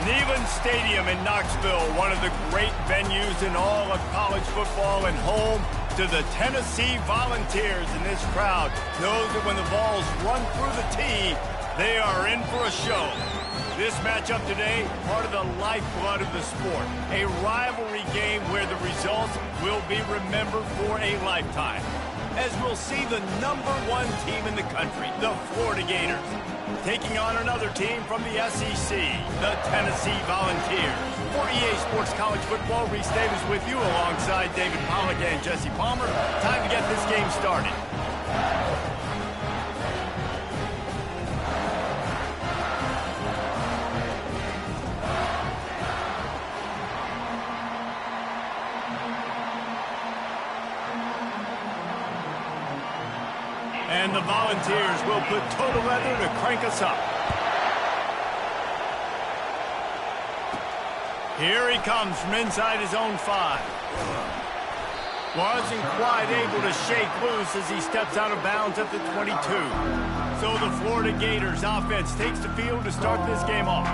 Neyland Stadium in Knoxville, one of the great venues in all of college football and home to the Tennessee Volunteers. And this crowd knows that when the balls run through the tee, they are in for a show. This matchup today, part of the lifeblood of the sport. A rivalry game where the results will be remembered for a lifetime. As we'll see the #1 team in the country, the Florida Gators, taking on another team from the SEC, the Tennessee Volunteers. For EA Sports College Football, Reese Davis with you alongside David Pollack and Jesse Palmer. Time to get this game started. And the Volunteers will put total leather to crank us up. Here he comes from inside his own 5. Wasn't quite able to shake loose as he steps out of bounds at the 22. So the Florida Gators offense takes the field to start this game off.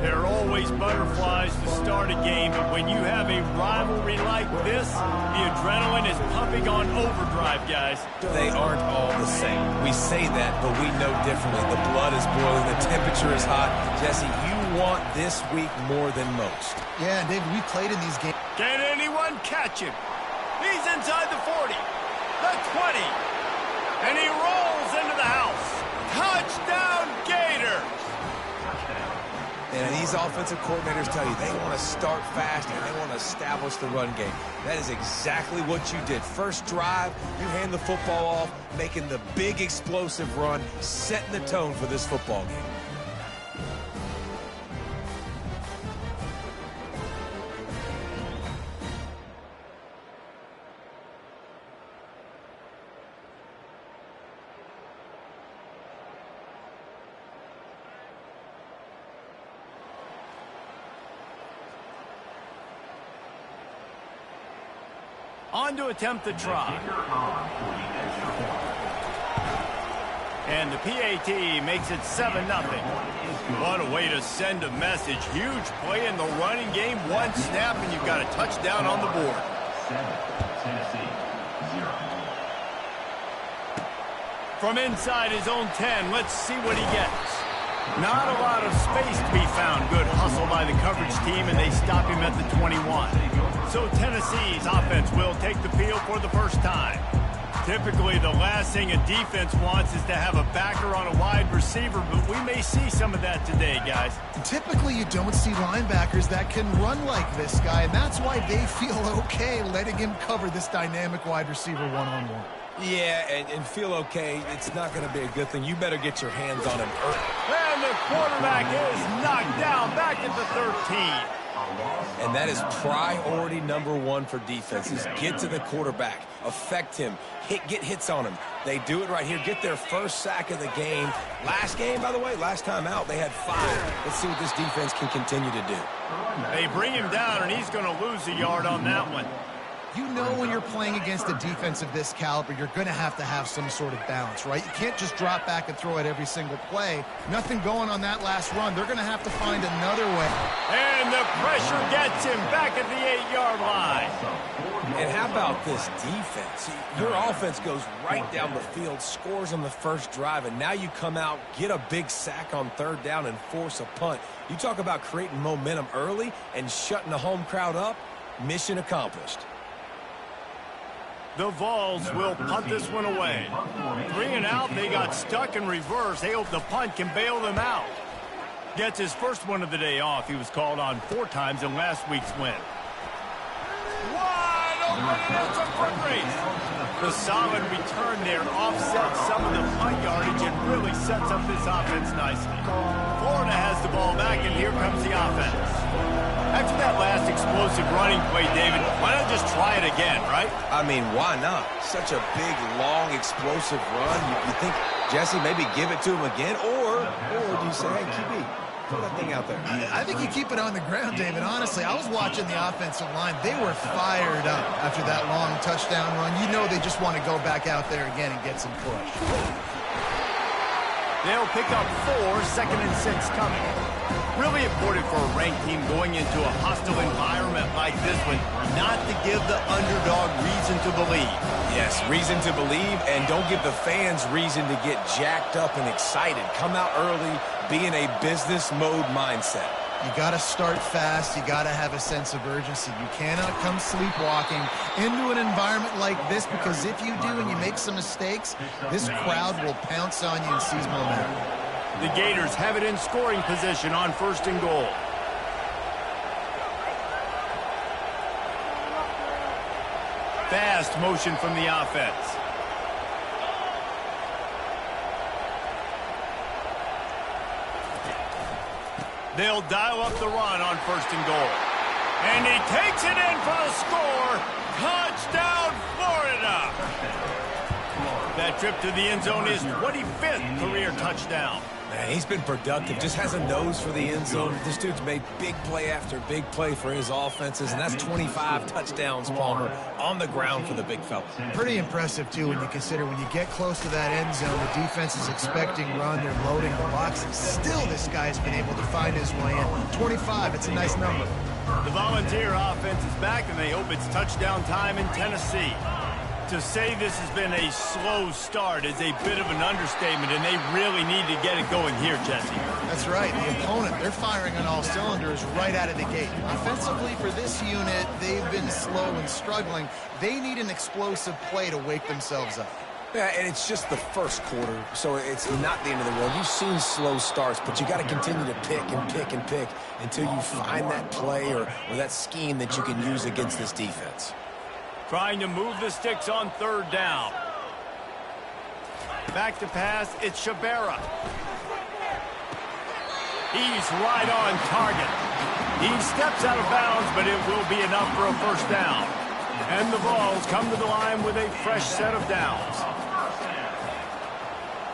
There are always butterflies to start a game, but when you have a rivalry like this, the adrenaline is pumping on overdrive, guys. They aren't all the same. We say that, but we know differently. The blood is boiling. The temperature is hot. Jesse, you want this week more than most. Yeah, and David, we played in these games. Can anyone catch him? He's inside the 40, the 20, and he rolls into the house. Touchdown, Gator! And these offensive coordinators tell you they want to start fast and they want to establish the run game. That is exactly what you did. First drive, you hand the football off, making the big explosive run, setting the tone for this football game. On to attempt the try. And the PAT makes it 7-0. What a way to send a message. Huge play in the running game. One snap and you've got a touchdown on the board. 7, Tennessee, 0. From inside his own 10, let's see what he gets. Not a lot of space to be found. Good hustle by the coverage team, and they stop him at the 21. So Tennessee's offense will take the field for the first time. Typically, the last thing a defense wants is to have a backer on a wide receiver, but we may see some of that today, guys. Typically, you don't see linebackers that can run like this guy, and that's why they feel okay letting him cover this dynamic wide receiver one-on-one. Yeah, and feel okay. It's not going to be a good thing. You better get your hands on him early. And the quarterback is knocked down back at the 13. And that is priority #1 for defenses. Get to the quarterback. Affect him. Get hits on him. They do it right here. Get their first sack of the game. Last game, by the way, last time out, they had 5. Let's see what this defense can continue to do. They bring him down, and he's going to lose a yard on that one. You know when you're playing against a defense of this caliber, you're going to have some sort of balance, right? You can't just drop back and throw it every single play. Nothing going on that last run. They're going to have to find another way. And the pressure gets him back at the 8-yard line. And how about this defense? Your offense goes right down the field, scores on the first drive, and now you come out, get a big sack on 3rd down, and force a punt. You talk about creating momentum early and shutting the home crowd up. Mission accomplished. The Vols will punt this one away. 3 and out, they got stuck in reverse. They hope the punt can bail them out. Gets his first one of the day off. He was called on 4 times in last week's win. Wide open, it's a foot race. The solid return there offsets some of the punt yardage and really sets up this offense nicely. Florida has the ball back, and here comes the offense. After that last explosive running play, David, why not just try it again, right? I mean, why not? Such a big, long, explosive run. You think, Jesse, maybe give it to him again? Or do you say, hey, QB, throw that thing out there? I think you keep it on the ground, David. Honestly, I was watching the offensive line. They were fired up after that long touchdown run. You know they just want to go back out there again and get some push. They'll pick up 4, 2nd and 6 coming. Really important for a ranked team going into a hostile environment like this one not to give the underdog reason to believe. Yes, reason to believe, and don't give the fans reason to get jacked up and excited. Come out early, be in a business mode mindset. You got to start fast. You got to have a sense of urgency. You cannot come sleepwalking into an environment like this, because if you do and you make some mistakes, this crowd will pounce on you and seize momentum. The Gators have it in scoring position on 1st and goal. Fast motion from the offense. They'll dial up the run on 1st and goal. And he takes it in for a score. Touchdown, Florida! That trip to the end zone is 25th career touchdown. Man, he's been productive, just has a nose for the end zone. This dude's made big play after big play for his offenses, and that's 25 touchdowns, Palmer, on the ground for the big fella. Pretty impressive, too, when you consider when you get close to that end zone, the defense is expecting run, they're loading the box, and still this guy's been able to find his way in. 25, it's a nice number. The Volunteer offense is back, and they hope it's touchdown time in Tennessee. To say this has been a slow start is a bit of an understatement, and they really need to get it going here, Jesse. That's right. The opponent, they're firing on all cylinders right out of the gate. Offensively for this unit, they've been slow and struggling. They need an explosive play to wake themselves up. Yeah, and it's just the first quarter, so it's not the end of the world. You've seen slow starts, but you got to continue to pick and pick and pick until you find that play or that scheme that you can use against this defense. Trying to move the sticks on 3rd down. Back to pass, it's Shabera. He's right on target. He steps out of bounds, but it will be enough for a 1st down. And the Vols come to the line with a fresh set of downs.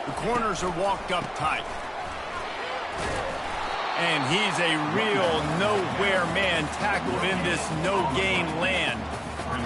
The corners are walked up tight. And he's a real nowhere man tackled in this no-gain land.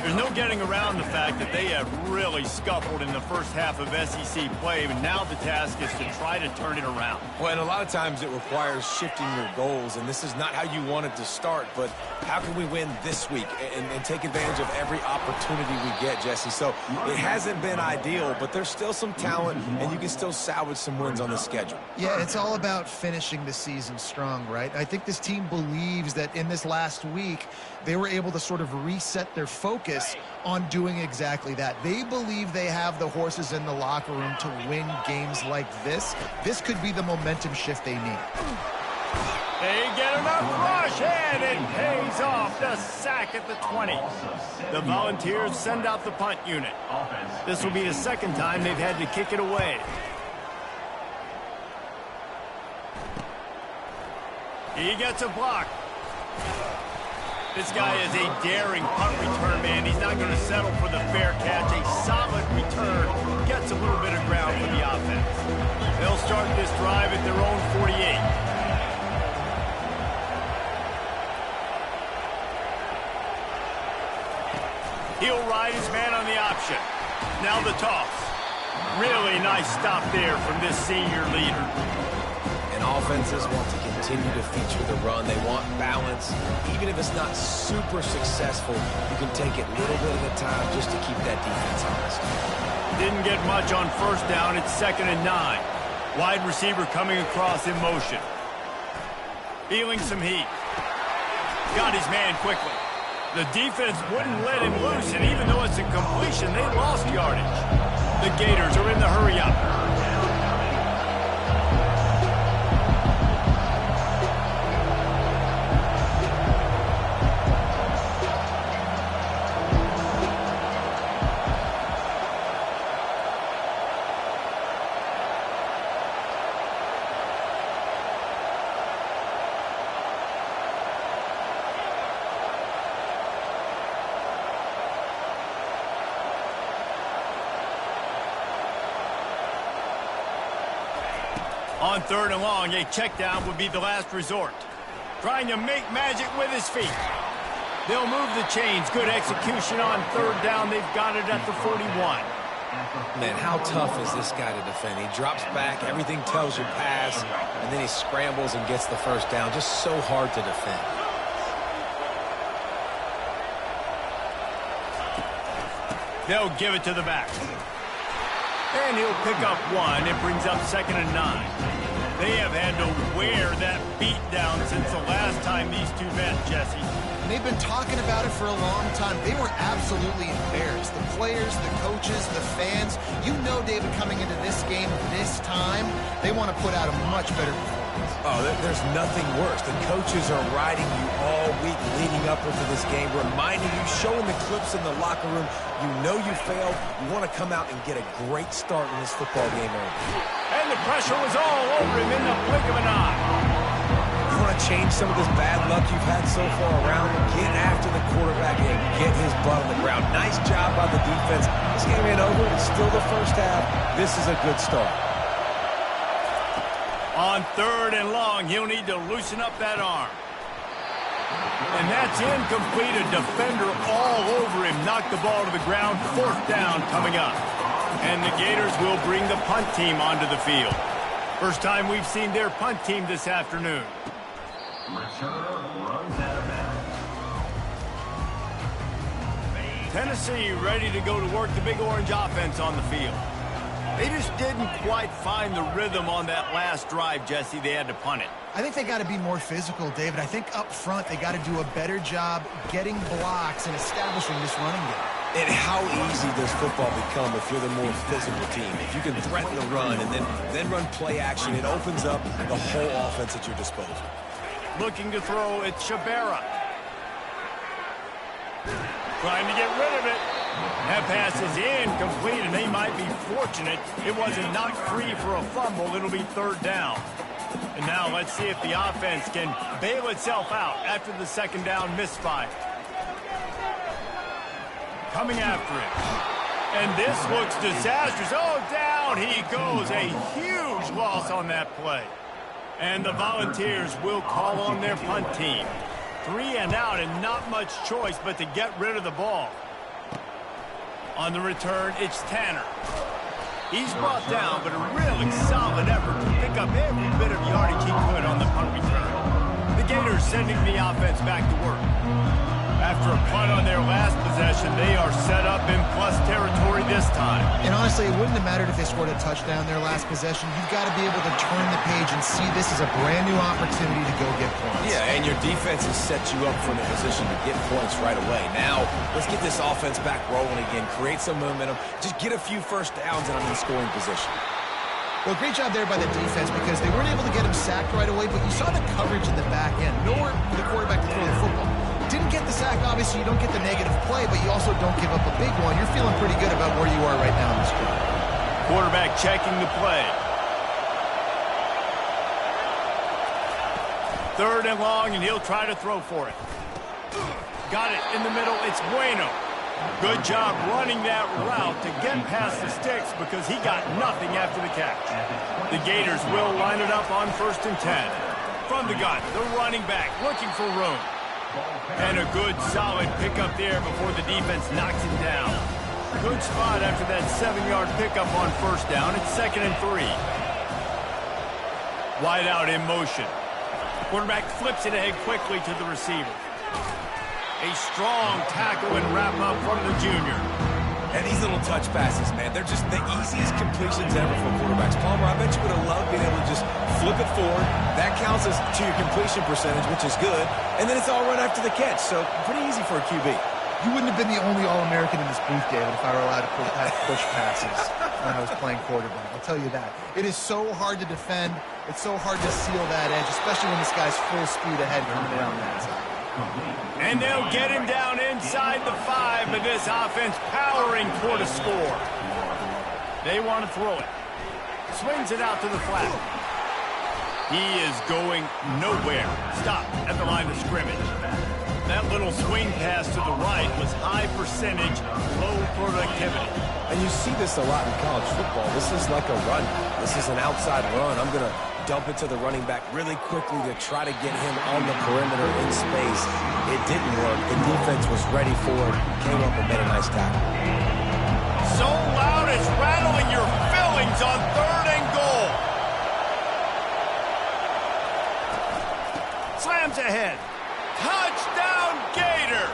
There's no getting around the fact that they have really scuffled in the first half of SEC play, and now the task is to try to turn it around. Well, and a lot of times it requires shifting your goals, and this is not how you wanted to start, but how can we win this week and take advantage of every opportunity we get, Jesse? So it hasn't been ideal, but there's still some talent, and you can still salvage some wins on the schedule. Yeah, it's all about finishing the season strong, right? I think this team believes that in this last week, they were able to sort of reset their focus on doing exactly that. They believe they have the horses in the locker room to win games like this. This could be the momentum shift they need. They get enough rush, and it pays off. The sack at the 20. The Volunteers send out the punt unit. This will be the 2nd time they've had to kick it away. He gets a block. This guy is a daring punt return man. He's not going to settle for the fair catch. A solid return gets a little bit of ground for the offense. They'll start this drive at their own 48. He'll ride his man on the option. Now the toss. Really nice stop there from this senior leader. And offenses want to continue to feature the run. They want balance. Even if it's not super successful, you can take it little bit at a time just to keep that defense honest. Didn't get much on 1st down. It's 2nd and 9. Wide receiver coming across in motion. Feeling some heat. Got his man quickly. The defense wouldn't let him loose, and even though it's a completion, they lost yardage. The Gators are in the hurry-up. On 3rd and long, a check down would be the last resort. Trying to make magic with his feet. They'll move the chains. Good execution on 3rd down. They've got it at the 41. Man, how tough is this guy to defend? He drops back, everything tells you pass, and then he scrambles and gets the first down. Just so hard to defend. They'll give it to the back. And he'll pick up one. It brings up 2nd and 9. They have had to wear that beat down since the last time these two met, Jesse. And they've been talking about it for a long time. They were absolutely embarrassed. The players, the coaches, the fans. You know, David, coming into this game this time, they want to put out a much better performance. Oh, there's nothing worse. The coaches are riding you all week leading up into this game, reminding you, showing the clips in the locker room. You know you failed. You want to come out and get a great start in this football game early. And the pressure was all over him in the blink of an eye. You want to change some of this bad luck you've had so far around, get after the quarterback and get his butt on the ground. Nice job by the defense. This game ain't over. It's still the first half. This is a good start. On 3rd and long, he'll need to loosen up that arm. And that's incomplete. A defender all over him. Knocked the ball to the ground. 4th down coming up. And the Gators will bring the punt team onto the field. First time we've seen their punt team this afternoon. Returner runs out of bounds. Tennessee ready to go to work the Big Orange offense on the field. They just didn't quite find the rhythm on that last drive, Jesse. They had to punt it. I think they got to be more physical, David. I think up front they got to do a better job getting blocks and establishing this running game. And how easy does football become if you're the more physical team? If you can threaten the run and then run play action, it opens up the whole offense at your disposal. Looking to throw, it's Shabera. Trying to get rid of it. That pass is incomplete, and they might be fortunate it wasn't knocked free for a fumble. It'll be 3rd down. And now let's see if the offense can bail itself out after the 2nd down misfire. Coming after it. And this looks disastrous. Oh, down he goes. A huge loss on that play. And the Volunteers will call on their punt team. 3 and out and not much choice but to get rid of the ball. On the return, it's Tanner. He's brought down, but a really solid effort to pick up every bit of yardage he could on the punt return. The Gators sending the offense back to work. After a punt on their last possession, they are set up in plus territory this time. And honestly, it wouldn't have mattered if they scored a touchdown their last possession. You've got to be able to turn the page and see this is a brand new opportunity to go get points. Yeah, and your defense has set you up for the position to get points right away. Now, let's get this offense back rolling again, create some momentum, just get a few first downs and I'm in scoring position. Well, great job there by the defense because they weren't able to get him sacked right away, but you saw the coverage in the back end. Nowhere for the quarterback to throw the football. Didn't get the sack, obviously you don't get the negative play, but you also don't give up a big one. You're feeling pretty good about where you are right now in this game. Quarterback checking the play. 3rd and long, and he'll try to throw for it. Got it in the middle. It's Bueno. Good job running that route to get past the sticks because he got nothing after the catch. The Gators will line it up on 1st and 10. From the gun, the running back looking for room. And a good, solid pickup there before the defense knocks him down. Good spot after that 7-yard pickup on 1st down. It's 2nd and 3. Wide out in motion. Quarterback flips it ahead quickly to the receiver. A strong tackle and wrap up from the junior. And these little touch passes, man, they're just the easiest completions ever for quarterbacks. Palmer, I bet you would have loved being able to just flip it forward. That counts as to your completion percentage, which is good. And then it's all run after the catch, so pretty easy for a QB. You wouldn't have been the only All-American in this booth, David, if I were allowed to push passes when I was playing quarterback. I'll tell you that. It is so hard to defend. It's so hard to seal that edge, especially when this guy's full speed ahead coming down that side. And they'll get him down inside the 5, but this offense powering toward a score. They want to throw it. Swings it out to the flat. He is going nowhere. Stop at the line of scrimmage. That little swing pass to the right was high percentage, low productivity. And you see this a lot in college football. This is like a run. This is an outside run. I'm going to dump it to the running back really quickly to try to get him on the perimeter in space. It didn't work. The defense was ready for it. Came up and made a nice tackle. So loud it's rattling your fillings on 3rd and goal. Slams ahead. Touchdown, Gator.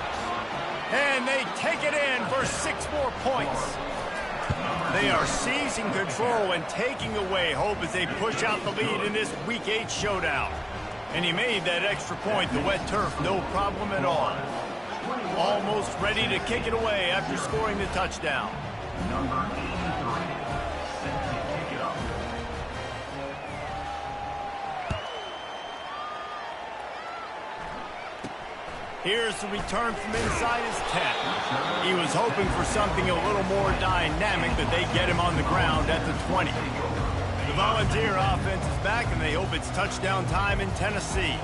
And they take it in for 6 more points. They are seizing control and taking away hope as they push out the lead in this Week 8 showdown. And he made that extra point, the wet turf, no problem at all. Almost ready to kick it away after scoring the touchdown. Number 83, set to kick it off. Here's the return from inside his 10. He was hoping for something a little more dynamic, but they get him on the ground at the 20. The Volunteer offense is back, and they hope it's touchdown time in Tennessee.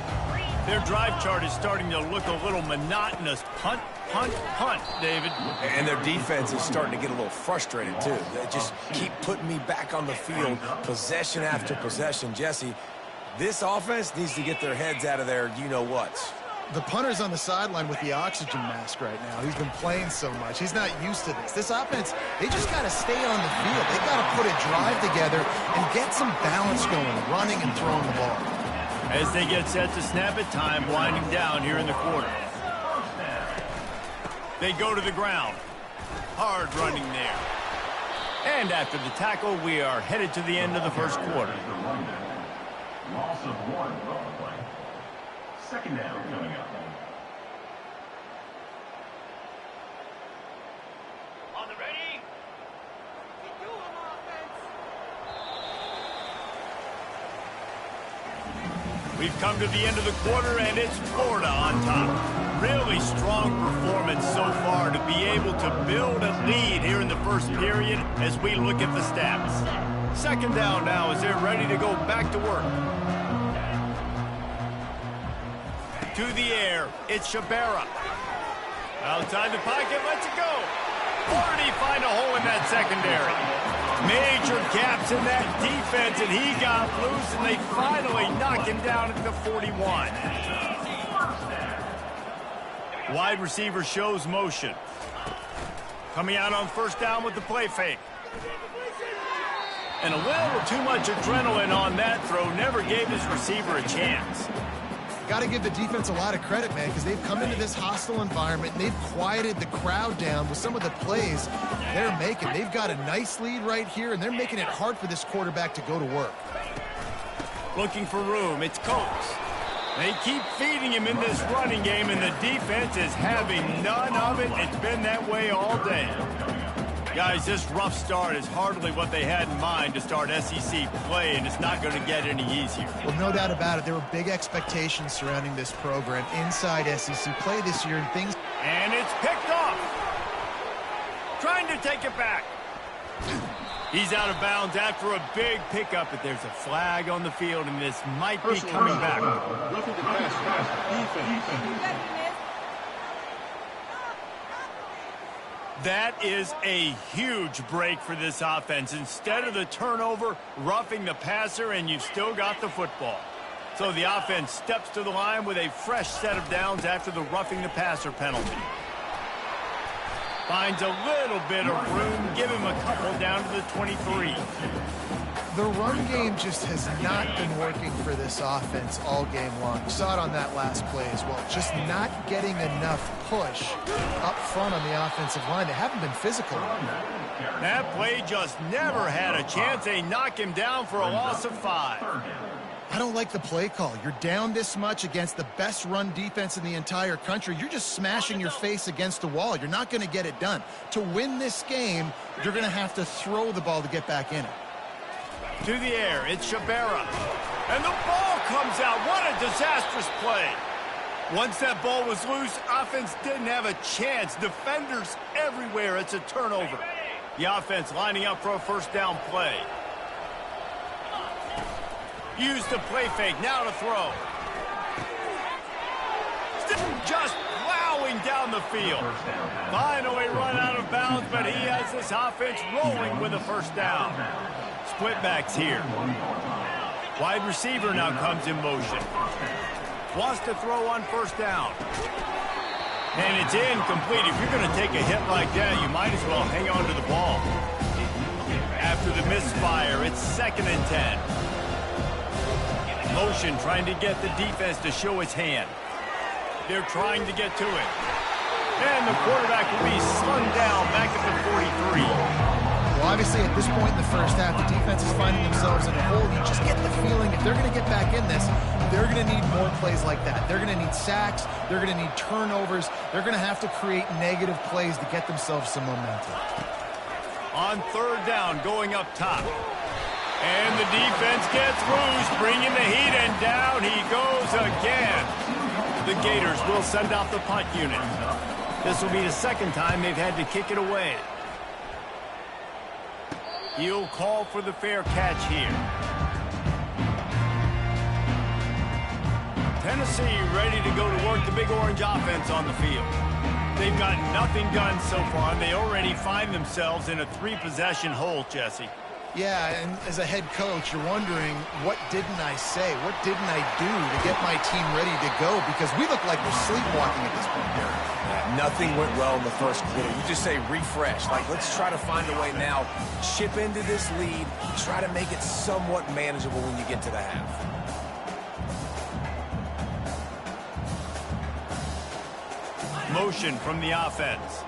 Their drive chart is starting to look a little monotonous. Punt, punt, punt, David. And their defense is starting to get a little frustrated, too. They just keep putting me back on the field, possession after possession. Jesse, this offense needs to get their heads out of their you-know-whats. The punter's on the sideline with the oxygen mask right now. He's been playing so much. He's not used to this. This offense, they just got to stay on the field. They got to put a drive together and get some balance going, running and throwing the ball. As they get set to snap it, time winding down here in the quarter. They go to the ground. Hard running there. And after the tackle, we are headed to the end of the first quarter. Loss of 1 on the play. Second down coming up. On the ready. We've come to the end of the quarter, and it's Florida on top. Really strong performance so far to be able to build a lead here in the first period as we look at the stats. Second down now as they're ready to go back to work. To the air, it's Shabera. Outside the pocket, lets it go. Already find a hole in that secondary. Major gaps in that defense, and he got loose, and they finally knock him down at the 41. Wide receiver shows motion. Coming out on first down with the play fake. And a little too much adrenaline on that throw. Never gave his receiver a chance. Got to give the defense a lot of credit, man, because they've come into this hostile environment and they've quieted the crowd down with some of the plays they're making. They've got a nice lead right here, and they're making it hard for this quarterback to go to work. Looking for room, it's Coates. They keep feeding him in this running game, and the defense is having none of it. It's been that way all day. Guys, this rough start is hardly what they had in mind to start SEC play, and it's not going to get any easier. Well, no doubt about it. There were big expectations surrounding this program inside SEC play this year, and things... And it's picked off. Trying to take it back. He's out of bounds after a big pickup, but there's a flag on the field, and this might be coming back. Roughing the pass, defense. That is a huge break for this offense. Instead of the turnover, roughing the passer, and you've still got the football. So the offense steps to the line with a fresh set of downs after the roughing the passer penalty. Finds a little bit of room, give him a couple down to the 23. The run game just has not been working for this offense all game long. You saw it on that last play as well. Just not getting enough push up front on the offensive line. They haven't been physical. That play just never had a chance. They knock him down for a loss of 5. I don't like the play call. You're down this much against the best run defense in the entire country. You're just smashing your face against the wall. You're not going to get it done. To win this game, you're going to have to throw the ball to get back in it. To the air, it's Shabera. And the ball comes out. What a disastrous play. Once that ball was loose, offense didn't have a chance. Defenders everywhere. It's a turnover. The offense lining up for a first down play. Use the play fake. Now to throw. Just plowing down the field. Finally run out of bounds, but he has this offense rolling with a first down. Split backs here. Wide receiver now comes in motion. Wants to throw on first down. And it's incomplete. If you're going to take a hit like that, you might as well hang on to the ball. after the misfire. It's 2nd and 10. Motion trying to get the defense to show its hand. They're trying to get to it. And the quarterback will be slung down back at the 43. Well, obviously, at this point in the first half, the defense is finding themselves in a hole. You just get the feeling if they're going to get back in this, they're going to need more plays like that. They're going to need sacks. They're going to need turnovers. They're going to have to create negative plays to get themselves some momentum. On 3rd down, going up top. And the defense gets loose, bringing the heat, and down he goes again. The Gators will send out the punt unit. This will be the 2nd time they've had to kick it away. He'll call for the fair catch here. Tennessee ready to go to work the Big Orange offense on the field. They've got nothing done so far, and they already find themselves in a 3-possession hole, Jesse. Yeah, and as a head coach, you're wondering, what didn't I say? What didn't I do to get my team ready to go? Because we look like we're sleepwalking at this point here. Yeah, nothing went well in the first quarter. You just say refresh. Like, let's try to find a way now. Chip into this lead. Try to make it somewhat manageable when you get to the half. Motion from the offense.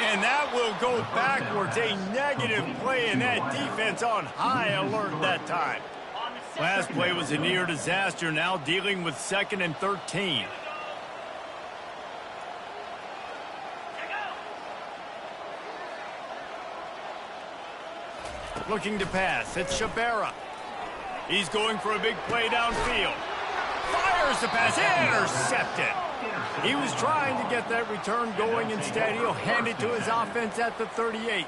And that will go backwards. A negative play, and that defense on high alert that time. Last play was a near disaster, now dealing with 2nd and 13. Looking to pass. It's Shabera. He's going for a big play downfield. Fires the pass. Intercepted. He was trying to get that return going. Instead, he'll hand it to his offense at the 38.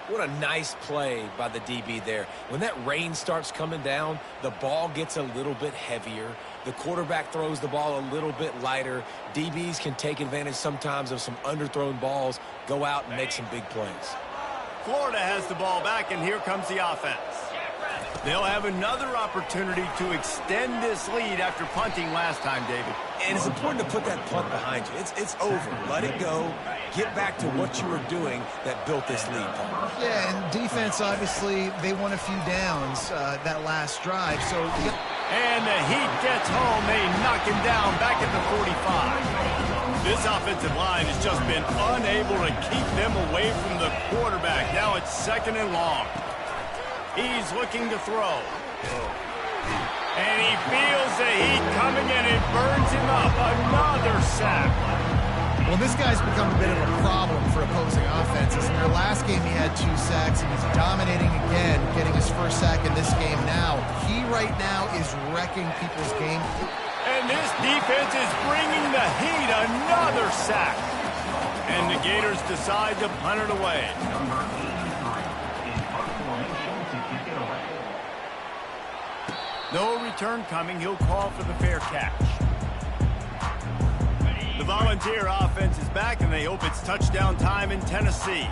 What a nice play by the DB there. When that rain starts coming down, the ball gets a little bit heavier. The quarterback throws the ball a little bit lighter. DBs can take advantage sometimes of some underthrown balls, go out and make some big plays. Florida has the ball back, and here comes the offense. They'll have another opportunity to extend this lead after punting last time, David. And it's important to put that punt behind you. It's over. Let it go. Get back to what you were doing that built this lead, Paul. Yeah, and defense, obviously, they won a few downs that last drive. So, and the Heat gets home. They knock him down back at the 45. This offensive line has just been unable to keep them away from the quarterback. Now it's 2nd and long. He's looking to throw. And he feels the heat coming, and it burns him up. Another sack. Well, this guy's become a bit of a problem for opposing offenses. In their last game, he had 2 sacks, and he's dominating again, getting his first sack in this game now. He right now is wrecking people's game. And this defense is bringing the heat. Another sack. And the Gators decide to punt it away. No return coming. He'll call for the fair catch. The Volunteer offense is back, and they hope it's touchdown time in Tennessee.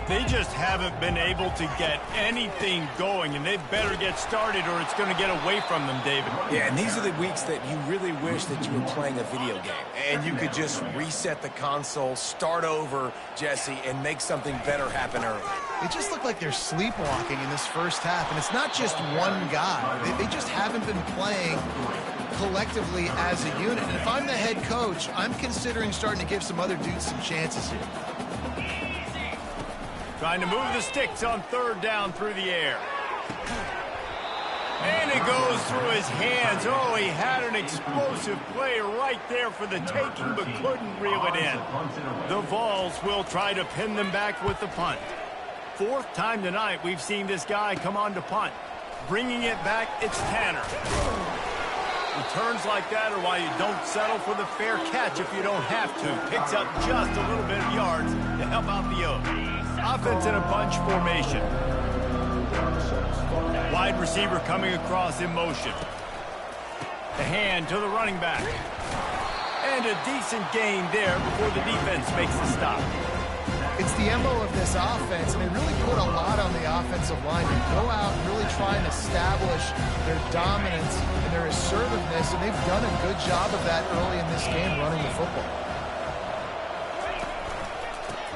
They just haven't been able to get anything going, and they better get started or it's going to get away from them, David. Yeah, and these are the weeks that you really wish that you were playing a video game and you could just reset the console, start over, Jesse, and make something better happen early. It just looked like they're sleepwalking in this first half, and it's not just one guy. They just haven't been playing collectively as a unit. And if I'm the head coach, I'm considering starting to give some other dudes some chances here. Trying to move the sticks on 3rd down through the air. And it goes through his hands. Oh, he had an explosive play right there for the taking, but couldn't reel it in. The Vols will try to pin them back with the punt. 4th time tonight we've seen this guy come on to punt. Bringing it back, it's Tanner. Returns like that are why you don't settle for the fair catch if you don't have to. Picks up just a little bit of yards to help out the Oaks. Offense in a bunch formation. Wide receiver coming across in motion. The hand to the running back. And a decent gain there before the defense makes the stop. It's the MO of this offense, and they really put a lot on the offensive line to go out and really try and establish their dominance and their assertiveness, and they've done a good job of that early in this game running the football.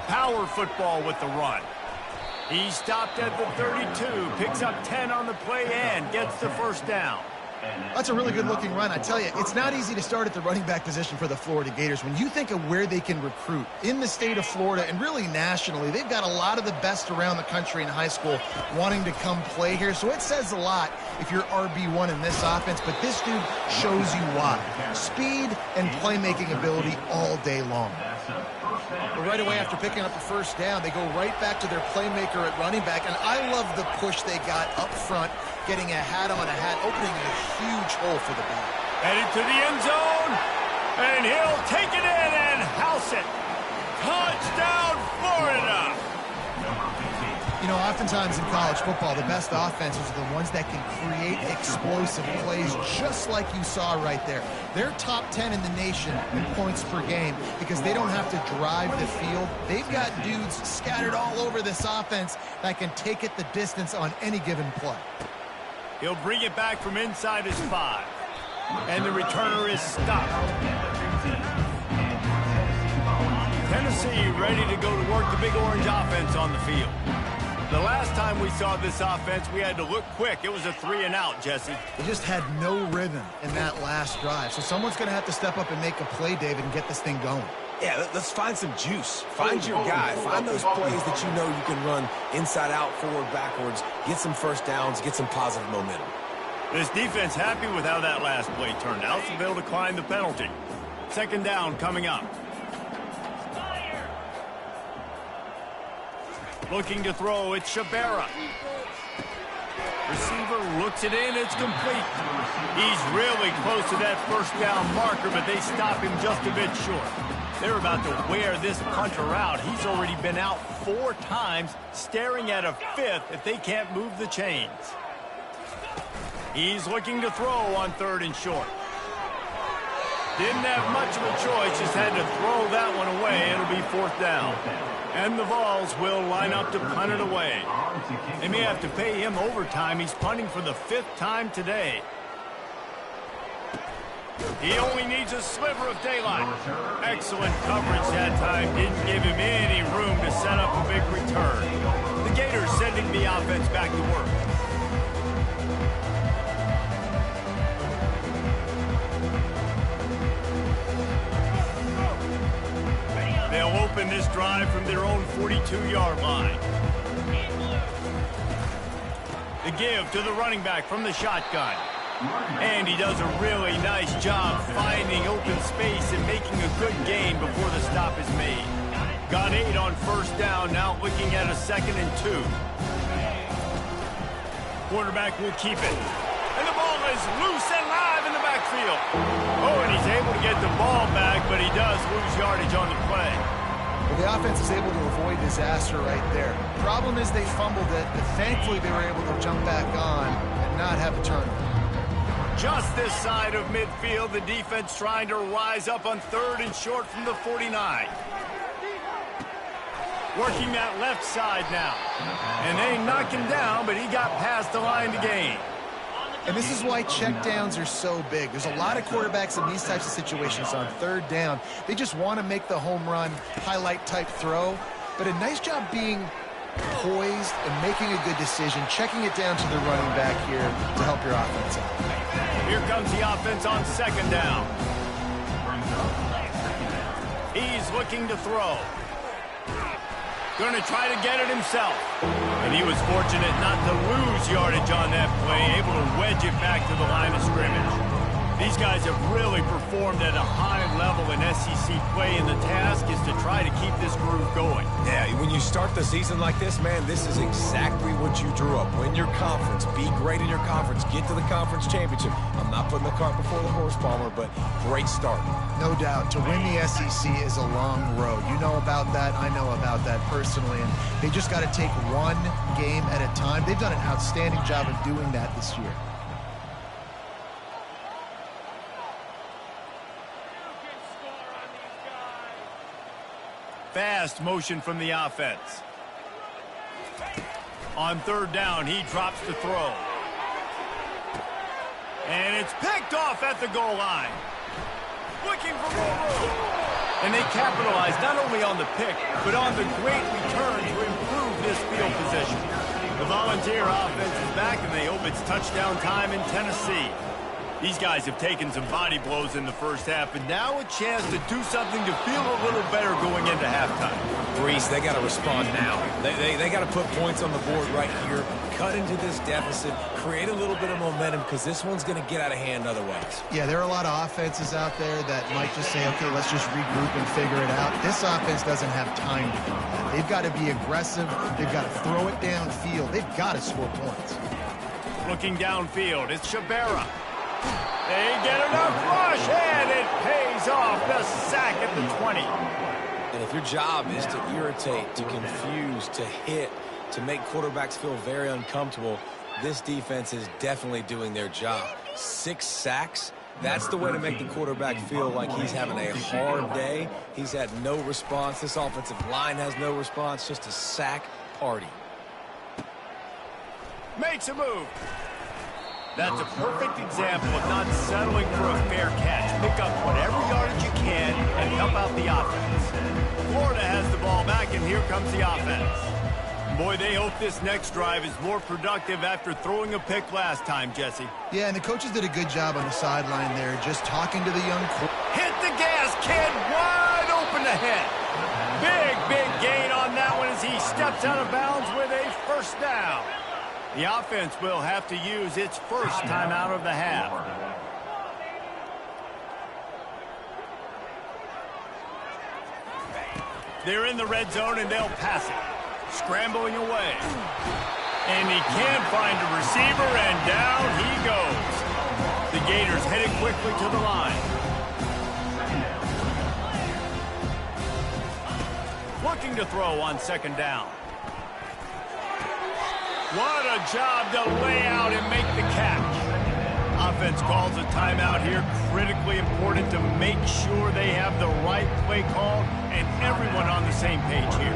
power football with the run. He stopped at the 32, picks up 10 on the play and gets the first down. That's a really good-looking run. I tell you, it's not easy to start at the running back position for the Florida Gators. When you think of where they can recruit in the state of Florida and really nationally, they've got a lot of the best around the country in high school wanting to come play here. So it says a lot if you're RB1 in this offense, but this dude shows you why. Speed and playmaking ability all day long. But right away after picking up the first down, they go right back to their playmaker at running back, and I love the push they got up front, getting a hat on a hat, opening a huge hole for the back. Headed to the end zone, and he'll take it in and house it. Touchdown, Florida! You know, oftentimes in college football, the best offenses are the ones that can create explosive plays, just like you saw right there. They're top 10 in the nation in points per game because they don't have to drive the field. They've got dudes scattered all over this offense that can take it the distance on any given play. He'll bring it back from inside his 5. And the returner is stopped. Tennessee ready to go to work the Big Orange offense on the field. The last time we saw this offense, we had to look quick. It was a 3-and-out, Jesse. They just had no rhythm in that last drive. So someone's going to have to step up and make a play, David, and get this thing going. Yeah, let's find some juice. Find your guy. Find those plays that you know you can run inside out, forward, backwards, get some first downs, get some positive momentum. This defense happy with how that last play turned out, so they'll decline the penalty. Second down coming up. Looking to throw, it's Shabera. Receiver looks it in, it's complete. He's really close to that first down marker, but they stop him just a bit short. They're about to wear this punter out. He's already been out 4 times, staring at a 5th if they can't move the chains. He's looking to throw on 3rd and short. Didn't have much of a choice, just had to throw that one away. It'll be 4th down. And the Vols will line up to punt it away. They may have to pay him overtime. He's punting for the 5th time today. He only needs a sliver of daylight. Excellent coverage that time. Didn't give him any room to set up a big return. The Gators sending the offense back to work. They'll open this drive from their own 42-yard line. The give to the running back from the shotgun. And he does a really nice job finding open space and making a good gain before the stop is made. Got 8 on first down, now looking at a 2nd and 2. Quarterback will keep it. And the ball is loose and live in the backfield. Oh, and he's able to get the ball back, but he does lose yardage on the play. Well, the offense is able to avoid disaster right there. Problem is they fumbled it, but thankfully they were able to jump back on and not have a turnover. Just this side of midfield, the defense trying to rise up on 3rd and short from the 49. Working that left side now. And they knock him down, but he got past the line to gain. And this is why checkdowns are so big. There's a lot of quarterbacks in these types of situations on 3rd down. They just want to make the home run, highlight type throw. But a nice job being poised and making a good decision, checking it down to the running back here to help your offense out. Here comes the offense on 2nd down. He's looking to throw. Going to try to get it himself. And he was fortunate not to lose yardage on that play, able to wedge it back to the line of scrimmage. These guys have really performed at a high level in SEC play, and the task is to try to keep this groove going. Yeah, when you start the season like this, man, this is exactly what you drew up. Win your conference, be great in your conference, get to the conference championship. I'm not putting the cart before the horse, Palmer, but great start. No doubt. To win the SEC is a long road. You know about that. I know about that personally. And they just got to take one game at a time. They've done an outstanding job of doing that this year. Fast motion from the offense. On 3rd down, he drops the throw. And it's picked off at the goal line. Looking for more room. And they capitalized not only on the pick, but on the great return to improve this field position. The Volunteer offense is back, and they hope it's touchdown time in Tennessee. These guys have taken some body blows in the first half, and now a chance to do something to feel a little better going into halftime. Brees, they got to respond now. They got to put points on the board right here, cut into this deficit, create a little bit of momentum, because this one's going to get out of hand otherwise. Yeah, there are a lot of offenses out there that might just say, okay, let's just regroup and figure it out. This offense doesn't have time to do that. They've got to be aggressive. They've got to throw it downfield. They've got to score points. Looking downfield, it's Shabera. They get enough rush, and it pays off. The sack at the 20. And if your job is to irritate, to confuse, to hit, to make quarterbacks feel very uncomfortable, this defense is definitely doing their job. 6 sacks, that's the way to make the quarterback feel like he's having a hard day. He's had no response. This offensive line has no response, just a sack party. Makes a move. That's a perfect example of not settling for a fair catch. Pick up whatever yardage you can and help out the offense. Florida has the ball back, and here comes the offense. Boy, they hope this next drive is more productive after throwing a pick last time, Jesse. Yeah, and the coaches did a good job on the sideline there, just talking to the young quarterback. Hit the gas, kid, wide open ahead. Big gain on that one as he steps out of bounds with a first down. The offense will have to use its first timeout of the half. They're in the red zone, and they'll pass it. Scrambling away. And he can't find a receiver, and down he goes. The Gators headed quickly to the line. Looking to throw on second down. What a job to lay out and make the catch. Offense calls a timeout here. Critically important to make sure they have the right play call and everyone on the same page here.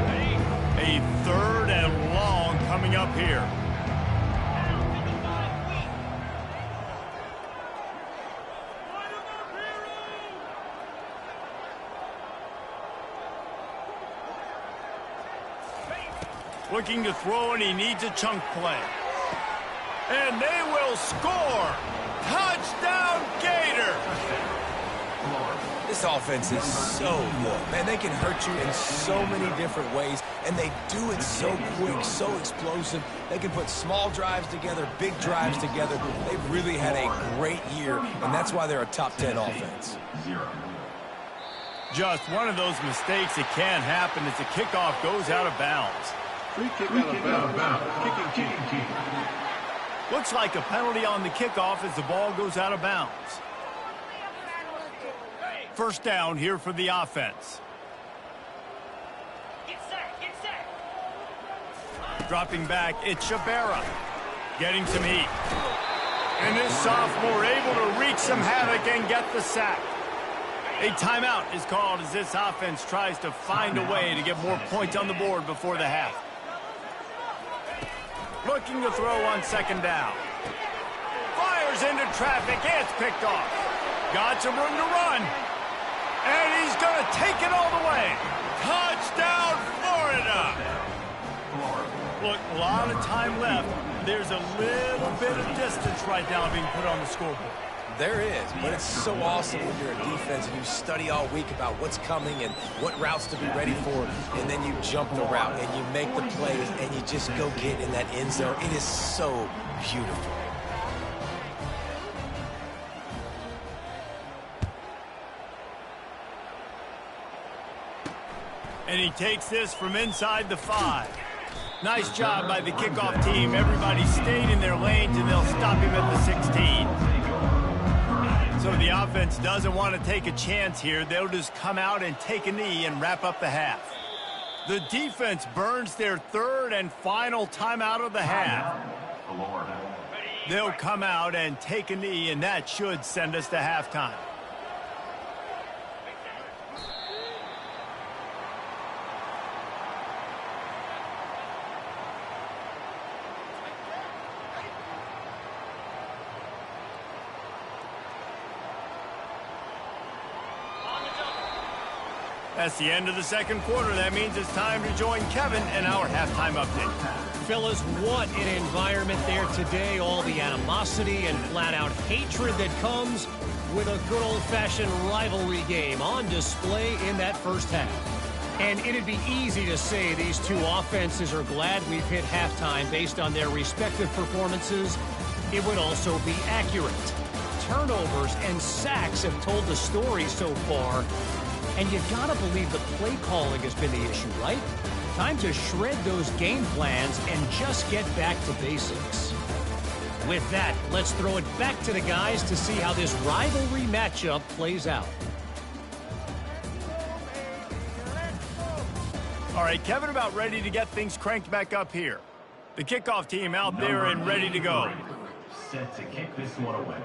A 3rd and long coming up here. Looking to throw, and he needs a chunk play. And they will score. Touchdown, Gator. This offense is so good. Man, they can hurt you in so many different ways, and they do it so quick, so explosive. They can put small drives together, big drives together. They've really had a great year, and that's why they're a top 10 offense. Just one of those mistakes that can happen as the kickoff goes out of bounds. Free kick out of bounds. Kicking. Looks like a penalty on the kickoff as the ball goes out of bounds. First down here for the offense. Get set. Dropping back, it's Shabera. Getting some heat. And this sophomore able to wreak some havoc and get the sack. A timeout is called as this offense tries to find a way to get more points on the board before the half. Looking to throw on second down. Fires into traffic. It's picked off. Got some room to run. And he's going to take it all the way. Touchdown, Florida. Look, a lot of time left. There's a little bit of distance right now being put on the scoreboard. There is, but it's so awesome when you're a defense and you study all week about what's coming and what routes to be ready for, and then you jump the route and you make the plays and you just go get in that end zone. It is so beautiful. And he takes this from inside the 5. Nice job by the kickoff team. Everybody stayed in their lanes, and they'll stop him at the 16. So the offense doesn't want to take a chance here. They'll just come out and take a knee and wrap up the half. The defense burns their 3rd and final timeout of the half. They'll come out and take a knee, and that should send us to halftime. That's the end of the second quarter. That means it's time to join Kevin in our halftime update. Fellas, what an environment there today. All the animosity and flat-out hatred that comes with a good old-fashioned rivalry game on display in that first half. And it'd be easy to say these two offenses are glad we've hit halftime based on their respective performances. It would also be accurate. Turnovers and sacks have told the story so far. And you gotta believe the play calling has been the issue, right? Time to shred those game plans and just get back to basics. With that, let's throw it back to the guys to see how this rivalry matchup plays out. All right, Kevin about ready to get things cranked back up here. The kickoff team out there and ready to go. Set to kick this one away.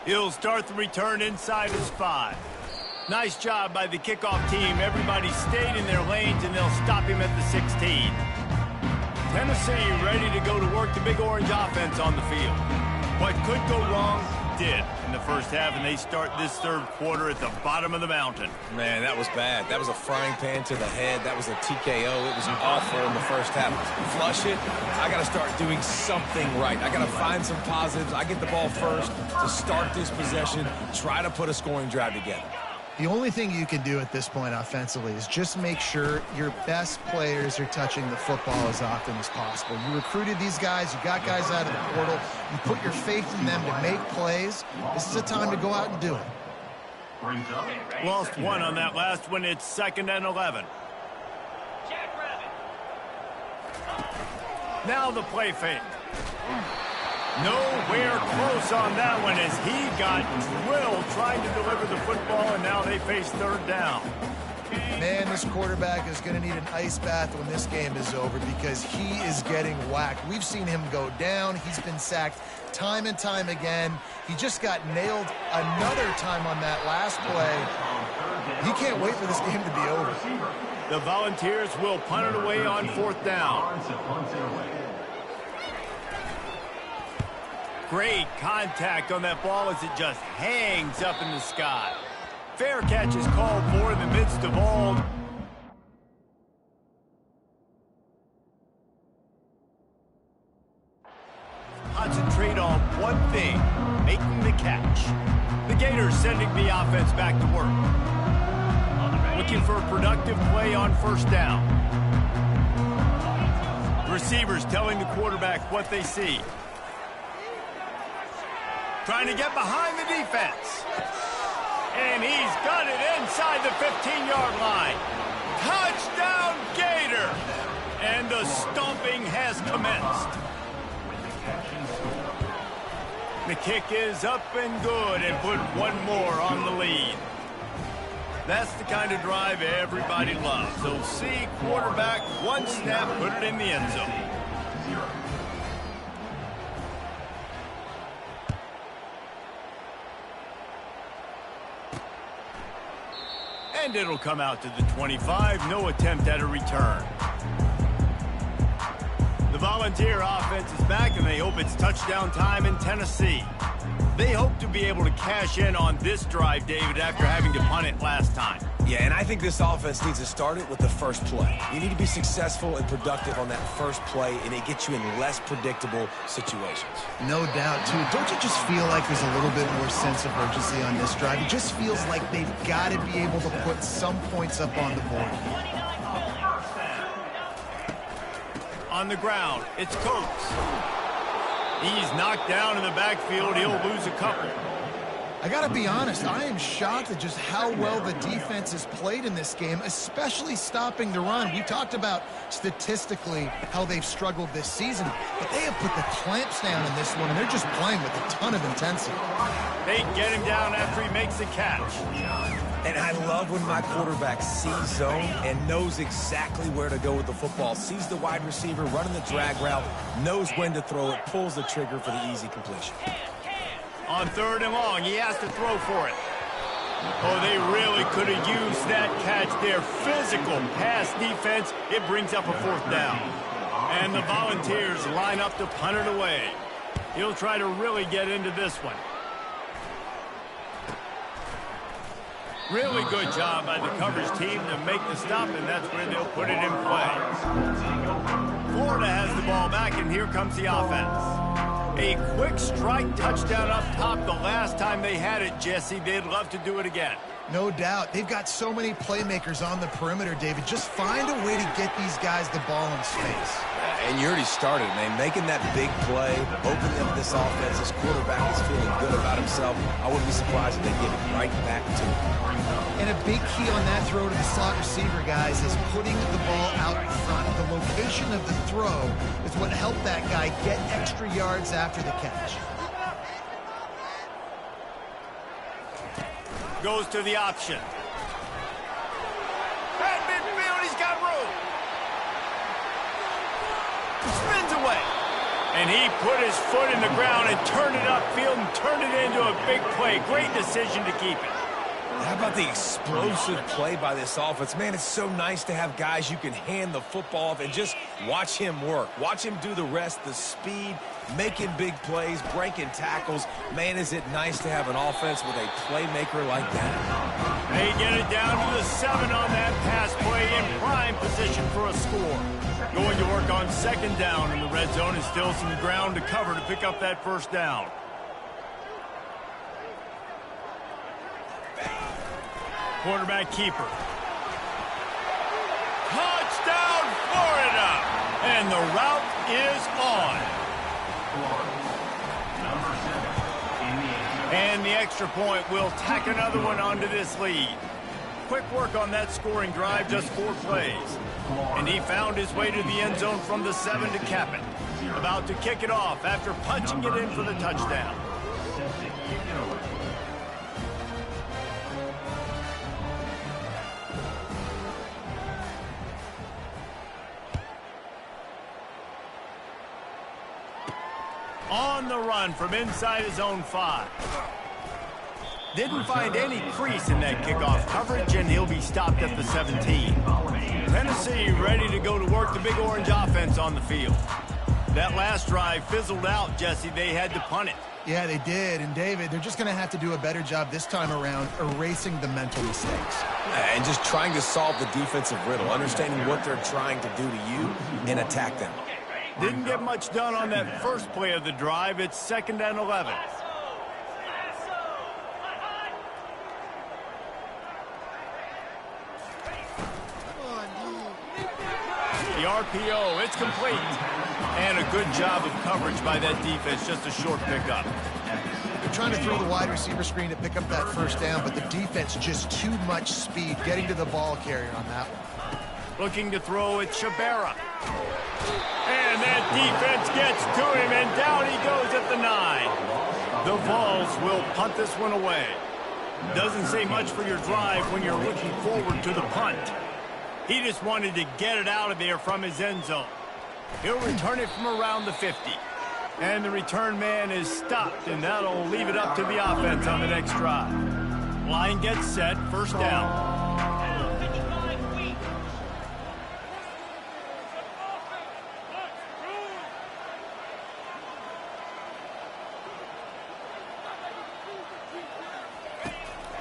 He'll start the return inside his 5. Nice job by the kickoff team. Everybody stayed in their lanes, and they'll stop him at the 16. Tennessee ready to go to work the Big Orange offense on the field. What could go wrong did in the first half, and they start this third quarter at the bottom of the mountain. Man, that was bad. That was a frying pan to the head. That was a TKO. It was awful in the first half. Flush it. I got to start doing something right. I got to find some positives. I get the ball first to start this possession, try to put a scoring drive together. The only thing you can do at this point offensively is just make sure your best players are touching the football as often as possible. You recruited these guys. You got guys out of the portal. You put your faith in them to make plays. This is a time to go out and do it. Lost one on that last one. It's 2nd and 11. Now the play fake. Nowhere close on that one as he got drilled trying to deliver the football, and now they face 3rd down. Man, this quarterback is going to need an ice bath when this game is over because he is getting whacked. We've seen him go down. He's been sacked time and time again. He just got nailed another time on that last play. He can't wait for this game to be over. The Volunteers will punt it away on 4th down. Great contact on that ball as it just hangs up in the sky. Fair catch is called for in the midst of all. Concentrate on one thing, making the catch. The Gators sending the offense back to work. Looking for a productive play on 1st down. Receivers telling the quarterback what they see. Trying to get behind the defense. And he's got it inside the 15-yard line. Touchdown, Gator! And the stomping has commenced. The kick is up and good and put one more on the lead. That's the kind of drive everybody loves. So see quarterback, one snap, put it in the end zone. And it'll come out to the 25. No attempt at a return. The Volunteer offense is back, and they hope it's touchdown time in Tennessee. They hope to be able to cash in on this drive, David, after having to punt it last time. Yeah, and I think this offense needs to start it with the first play. You need to be successful and productive on that first play, and it gets you in less predictable situations. No doubt, too. Don't you just feel like there's a little bit more sense of urgency on this drive? It just feels like they've got to be able to put some points up on the board. On the ground, it's Coates. He's knocked down in the backfield. He'll lose a couple. I got to be honest, I am shocked at just how well the defense has played in this game, especially stopping the run. We talked about statistically how they've struggled this season, but they have put the clamps down in this one, and they're just playing with a ton of intensity. They get him down after he makes the catch. And I love when my quarterback sees zone and knows exactly where to go with the football. Sees the wide receiver running the drag route, knows when to throw it, pulls the trigger for the easy completion. On 3rd and long, he has to throw for it. Oh, they really could have used that catch there. Physical pass defense. It brings up a 4th down. And the Volunteers line up to punt it away. He'll try to really get into this one. Really good job by the coverage team to make the stop, and that's where they'll put it in play. Florida has the ball back, and here comes the offense. A quick strike touchdown up top the last time they had it, Jesse. They'd love to do it again. No doubt. They've got so many playmakers on the perimeter, David. Just find a way to get these guys the ball in space. And you already started, man. Making that big play, opening up this offense. This quarterback is feeling good about himself. I wouldn't be surprised if they give it right back to him. And a big key on that throw to the slot receiver, guys, is putting the ball out in front. The location of the throw is what helped that guy get extra yards after the catch. Goes to the option. At midfield, he's got room. Spins away. And he put his foot in the ground and turned it upfield and turned it into a big play. Great decision to keep it. How about the explosive play by this offense? Man, it's so nice to have guys you can hand the football off and just watch him work. Watch him do the rest, the speed, making big plays, breaking tackles. Man, is it nice to have an offense with a playmaker like that. They get it down to the 7 on that pass play in prime position for a score. Going to work on second down in the red zone and still some ground to cover to pick up that first down. Quarterback keeper. Touchdown, Florida! And the route is on. And the extra point will tack another one onto this lead. Quick work on that scoring drive, just 4 plays. And he found his way to the end zone from the 7 to cap it. About to kick it off after punching it in for the touchdown. On the run from inside his own 5. Didn't find any crease in that kickoff coverage, and he'll be stopped at the 17. Tennessee ready to go to work the Big Orange offense on the field. That last drive fizzled out, Jesse. They had to punt it. Yeah, they did. And, David, they're just going to have to do a better job this time around erasing the mental mistakes. And just trying to solve the defensive riddle, understanding what they're trying to do to you and attack them. Didn't get much done on that first play of the drive. It's 2nd and 11. The RPO, it's complete. And a good job of coverage by that defense, just a short pickup. They're trying to throw the wide receiver screen to pick up that first down, but the defense just too much speed getting to the ball carrier on that one. Looking to throw it, Shabera. And that defense gets to him, and down he goes at the 9. The Vols will punt this one away. Doesn't say much for your drive when you're looking forward to the punt. He just wanted to get it out of there from his end zone. He'll return it from around the 50. And the return man is stopped, and that'll leave it up to the offense on the next drive. Line gets set, first down.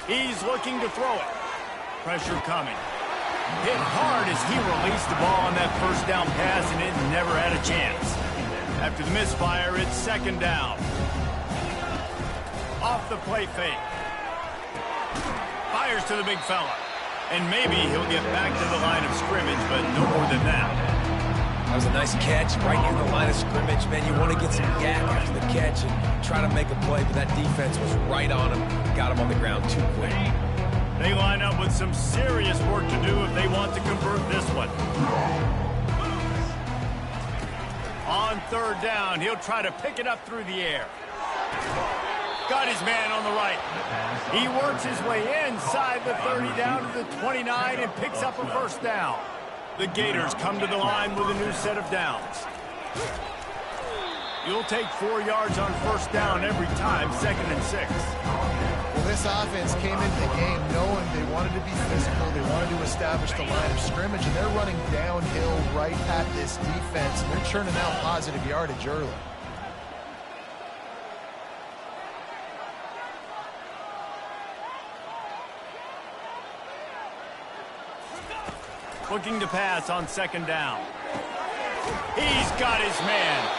He's looking to throw it. Pressure coming. Hit hard as he released the ball on that first down pass, and it never had a chance. After the misfire, it's 2nd down. Off the play fake. Fires to the big fella. And maybe he'll get back to the line of scrimmage, but no more than that. That was a nice catch right near the line of scrimmage. Man, you want to get some gap after the catch and try to make a play, but that defense was right on him. Got him on the ground too quick. They line up with some serious work to do if they want to convert this one. On 3rd down, he'll try to pick it up through the air. Got his man on the right. He works his way inside the 30 down to the 29 and picks up a first down. The Gators come to the line with a new set of downs. You'll take 4 yards on first down every time, 2nd and 6. Well, this offense came into the game knowing they wanted to be physical, they wanted to establish the line of scrimmage, and they're running downhill right at this defense, and they're churning out positive yardage early. Looking to pass on 2nd down. He's got his man.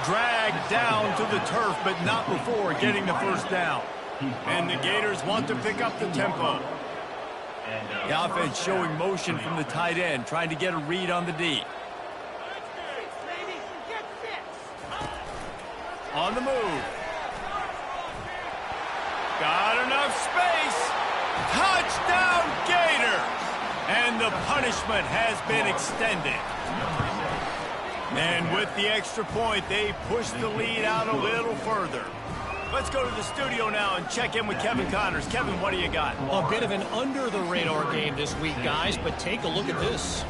Dragged down to the turf, but not before getting the first down. And the Gators want to pick up the tempo. The offense showing motion from the tight end, trying to get a read on the D. On the move. Got enough space. Touchdown, Gator! And the punishment has been extended. And with the extra point, they push the lead out a little further. Let's go to the studio now and check in with Kevin Connors. Kevin, what do you got? A bit of an under-the-radar game this week, guys, but take a look at this.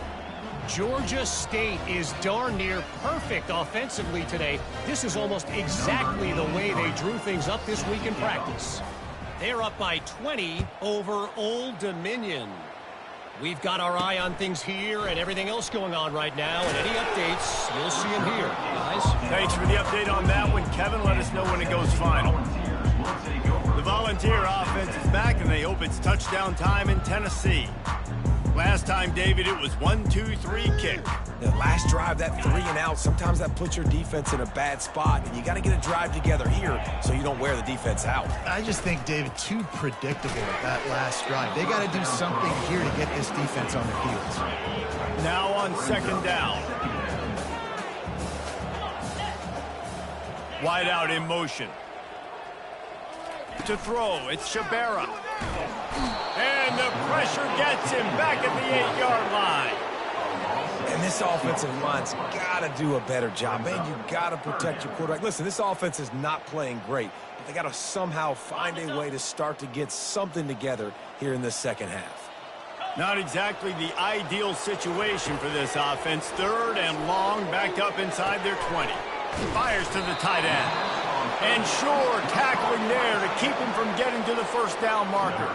Georgia State is darn near perfect offensively today. This is almost exactly the way they drew things up this week in practice. They're up by 20 over Old Dominion. We've got our eye on things here and everything else going on right now, and any updates, you'll see them here, guys. Thanks for the update on that one, Kevin. Let us know when it goes final. The Volunteer offense is back, and they hope it's touchdown time in Tennessee. Last time, David, it was 1-2-3 kick. The last drive, that 3 and out, sometimes that puts your defense in a bad spot, and you got to get a drive together here so you don't wear the defense out. I just think, David, too predictable at that last drive. They got to do something here to get this defense on their heels. Now on second down. Wide out in motion. To throw, it's Shabera. And the pressure gets him back at the 8-yard line. And this offensive line's got to do a better job. Man, you got to protect your quarterback. Listen, this offense is not playing great, but they got to somehow find a way to start to get something together here in the second half. Not exactly the ideal situation for this offense. Third and long, backed up inside their 20. Fires to the tight end. And sure, tackling there to keep him from getting to the first down marker.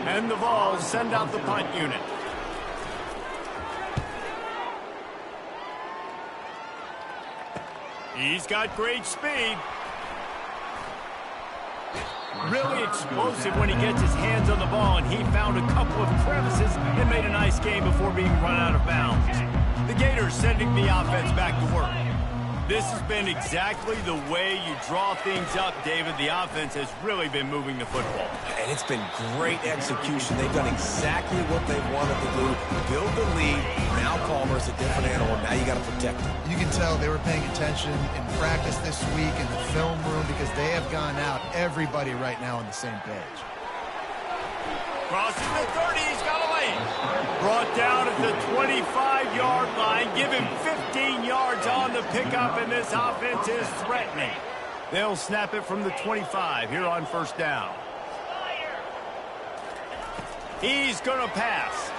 And the Vols send out the punt unit. He's got great speed. Really explosive when he gets his hands on the ball, and he found a couple of crevices and made a nice game before being run out of bounds. The Gators sending the offense back to work. This has been exactly the way you draw things up, David. The offense has really been moving the football. And it's been great execution. They've done exactly what they wanted to do. Build the lead. Now Palmer's a different animal. Now you got to protect him. You can tell they were paying attention in practice this week in the film room because they have gone out, everybody right now on the same page. Crossing the 30, he's got a lane. Brought down at the 25-yard line. Give him 15 yards on the pickup, and this offense is threatening. They'll snap it from the 25 here on first down. He's going to pass.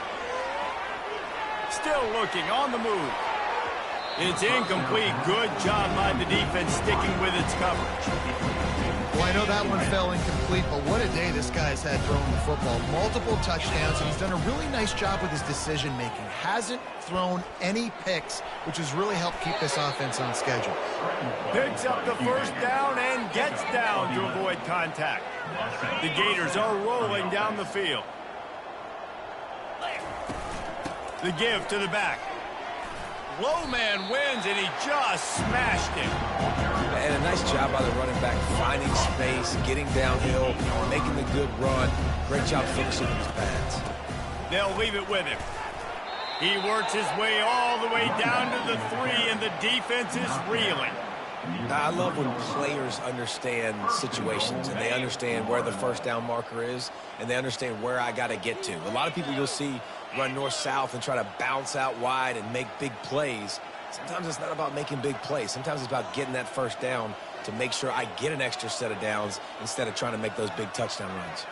Still looking on the move. It's incomplete. Good job by the defense sticking with its coverage. Well, I know that one fell incomplete, but what a day this guy's had throwing the football. Multiple touchdowns, and he's done a really nice job with his decision-making. Hasn't thrown any picks, which has really helped keep this offense on schedule. Picks up the first down and gets down to avoid contact. The Gators are rolling down the field. The give to the back. Low man wins, and he just smashed him. And a nice job by the running back, finding space, getting downhill, making the good run. Great job finishing his pads. They'll leave it with him. He works his way all the way down to the 3, and the defense is reeling. I love when players understand situations, and they understand where the first down marker is, and they understand where I got to get to. A lot of people you'll see run north-south and try to bounce out wide and make big plays. Sometimes it's not about making big plays. Sometimes it's about getting that first down to make sure I get an extra set of downs instead of trying to make those big touchdown runs.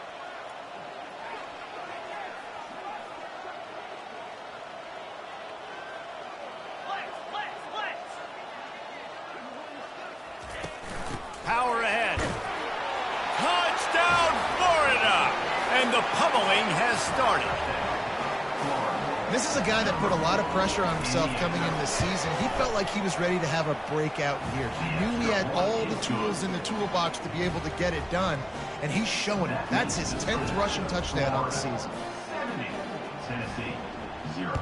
Power ahead. Touchdown, Florida! And the pummeling has started. This is a guy that put a lot of pressure on himself coming into the season. He felt like he was ready to have a breakout year. He knew he had all the tools in the toolbox to be able to get it done, and he's showing it. That's his 10th rushing touchdown on the season. Tennessee, 0.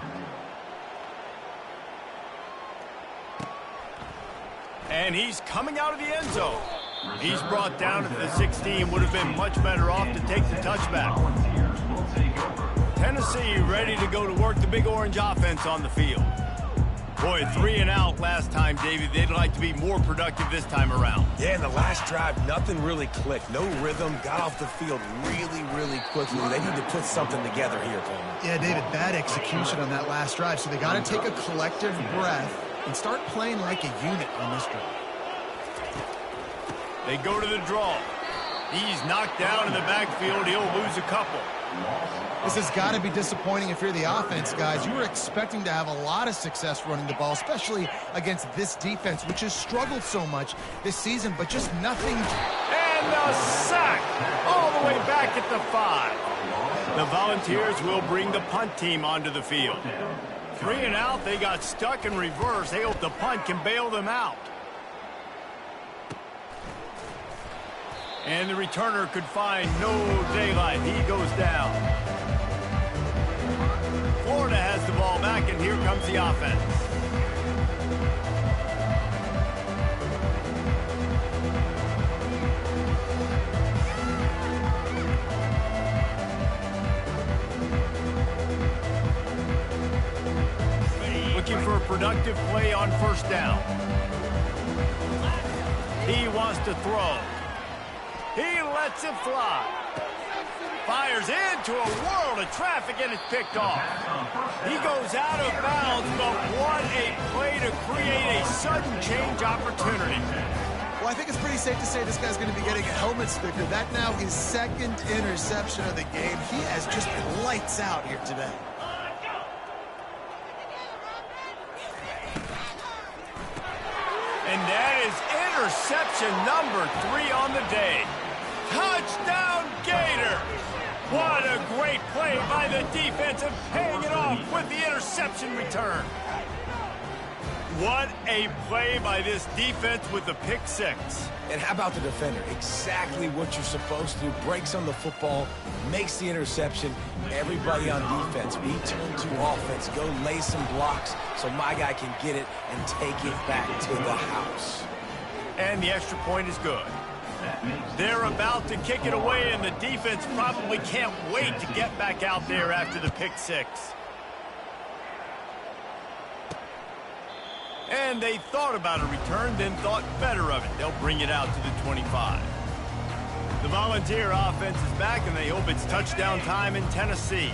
And he's coming out of the end zone. He's brought down at the 16. Would have been much better off to take the touchback. Tennessee ready to go to work the Big Orange offense on the field. Boy, 3 and out last time, David. They'd like to be more productive this time around. Yeah, in the last drive, nothing really clicked. No rhythm, got off the field really, really quickly. They need to put something together here, Palmer. Yeah, David, bad execution on that last drive. So they got to take a collective breath and start playing like a unit on this drive. They go to the draw. He's knocked down in the backfield. He'll lose a couple. This has got to be disappointing if you're the offense, guys. You were expecting to have a lot of success running the ball, especially against this defense, which has struggled so much this season, but just nothing. And a sack all the way back at the 5. The Volunteers will bring the punt team onto the field. 3 and out, they got stuck in reverse. They hope the punt can bail them out. And the returner could find no daylight. He goes down. Florida has the ball back, and here comes the offense. Looking for a productive play on first down. He wants to throw. He lets it fly. Fires into a world of traffic, and it's picked off. He goes out of bounds, but what a play to create a sudden change opportunity. Well, I think it's pretty safe to say this guy's going to be getting a helmet sticker. That now his second interception of the game. He has just been lights out here today. And that is interception number 3 on the day. Touchdown, Gator! What a great play by the defense and paying it off with the interception return. What a play by this defense with the pick 6. And how about the defender? Exactly what you're supposed to do. Breaks on the football, makes the interception. Everybody on defense, we turn to offense. Go lay some blocks so my guy can get it and take it back to the house. And the extra point is good. They're about to kick it away, and the defense probably can't wait to get back out there after the pick 6. And they thought about a return, then thought better of it. They'll bring it out to the 25. The Volunteer offense is back, and they hope it's touchdown time in Tennessee.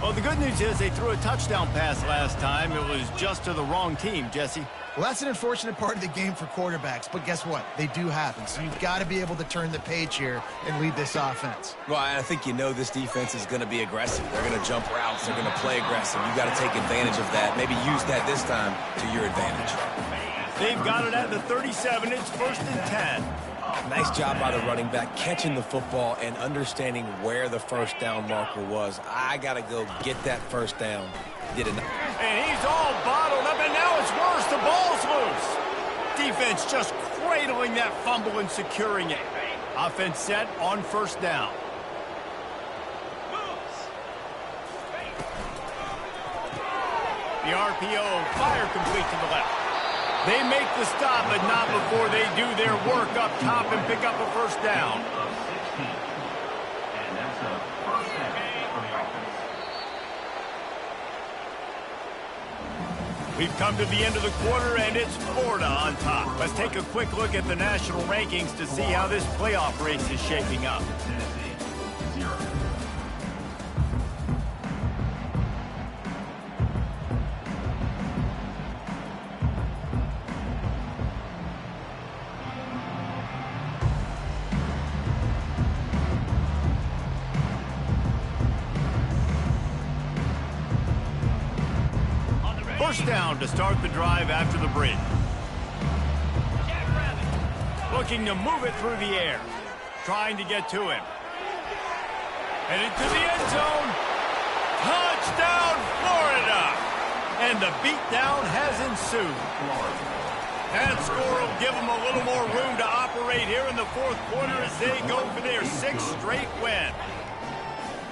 Well, the good news is they threw a touchdown pass last time. It was just to the wrong team, Jesse. Well, that's an unfortunate part of the game for quarterbacks, but guess what? They do happen, so you've got to be able to turn the page here and lead this offense. Well, I think you know this defense is going to be aggressive. They're going to jump routes. They're going to play aggressive. You've got to take advantage of that. Maybe use that this time to your advantage. They've got it at the 37. It's 1st and 10. Nice job by the running back, catching the football and understanding where the first down marker was. I got to go get that first down. Did it. And he's all bottled up, and now it's worse. The ball's loose. Defense just cradling that fumble and securing it. Offense set on first down. The RPO, fire complete to the left. They make the stop, but not before they do their work up top and pick up a first down. And that's a first down for the offense. We've come to the end of the quarter, and it's Florida on top. Let's take a quick look at the national rankings to see how this playoff race is shaping up. Tennessee, 0. First down to start the drive after the bridge. Looking to move it through the air. Trying to get to him. And into the end zone. Touchdown, Florida! And the beatdown has ensued. That score will give them a little more room to operate here in the 4th quarter as they go for their 6th straight win.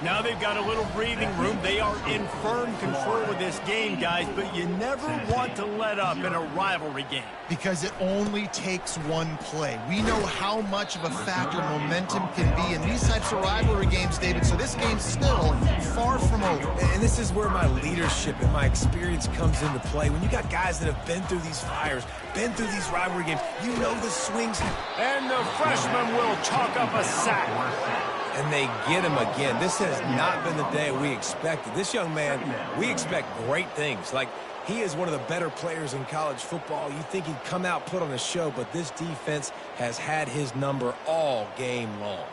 Now they've got a little breathing room. They are in firm control of this game, guys, but you never want to let up in a rivalry game. Because it only takes one play. We know how much of a factor momentum can be in these types of rivalry games, David, so this game's still far from over. And this is where my leadership and my experience comes into play. When you got guys that have been through these fires, been through these rivalry games, you know the swings. And the freshman will chalk up a sack. And they get him again. This has not been the day we expected. This young man, we expect great things. Like, he is one of the better players in college football. You think he'd come out, put on a show, but this defense has had his number all game long.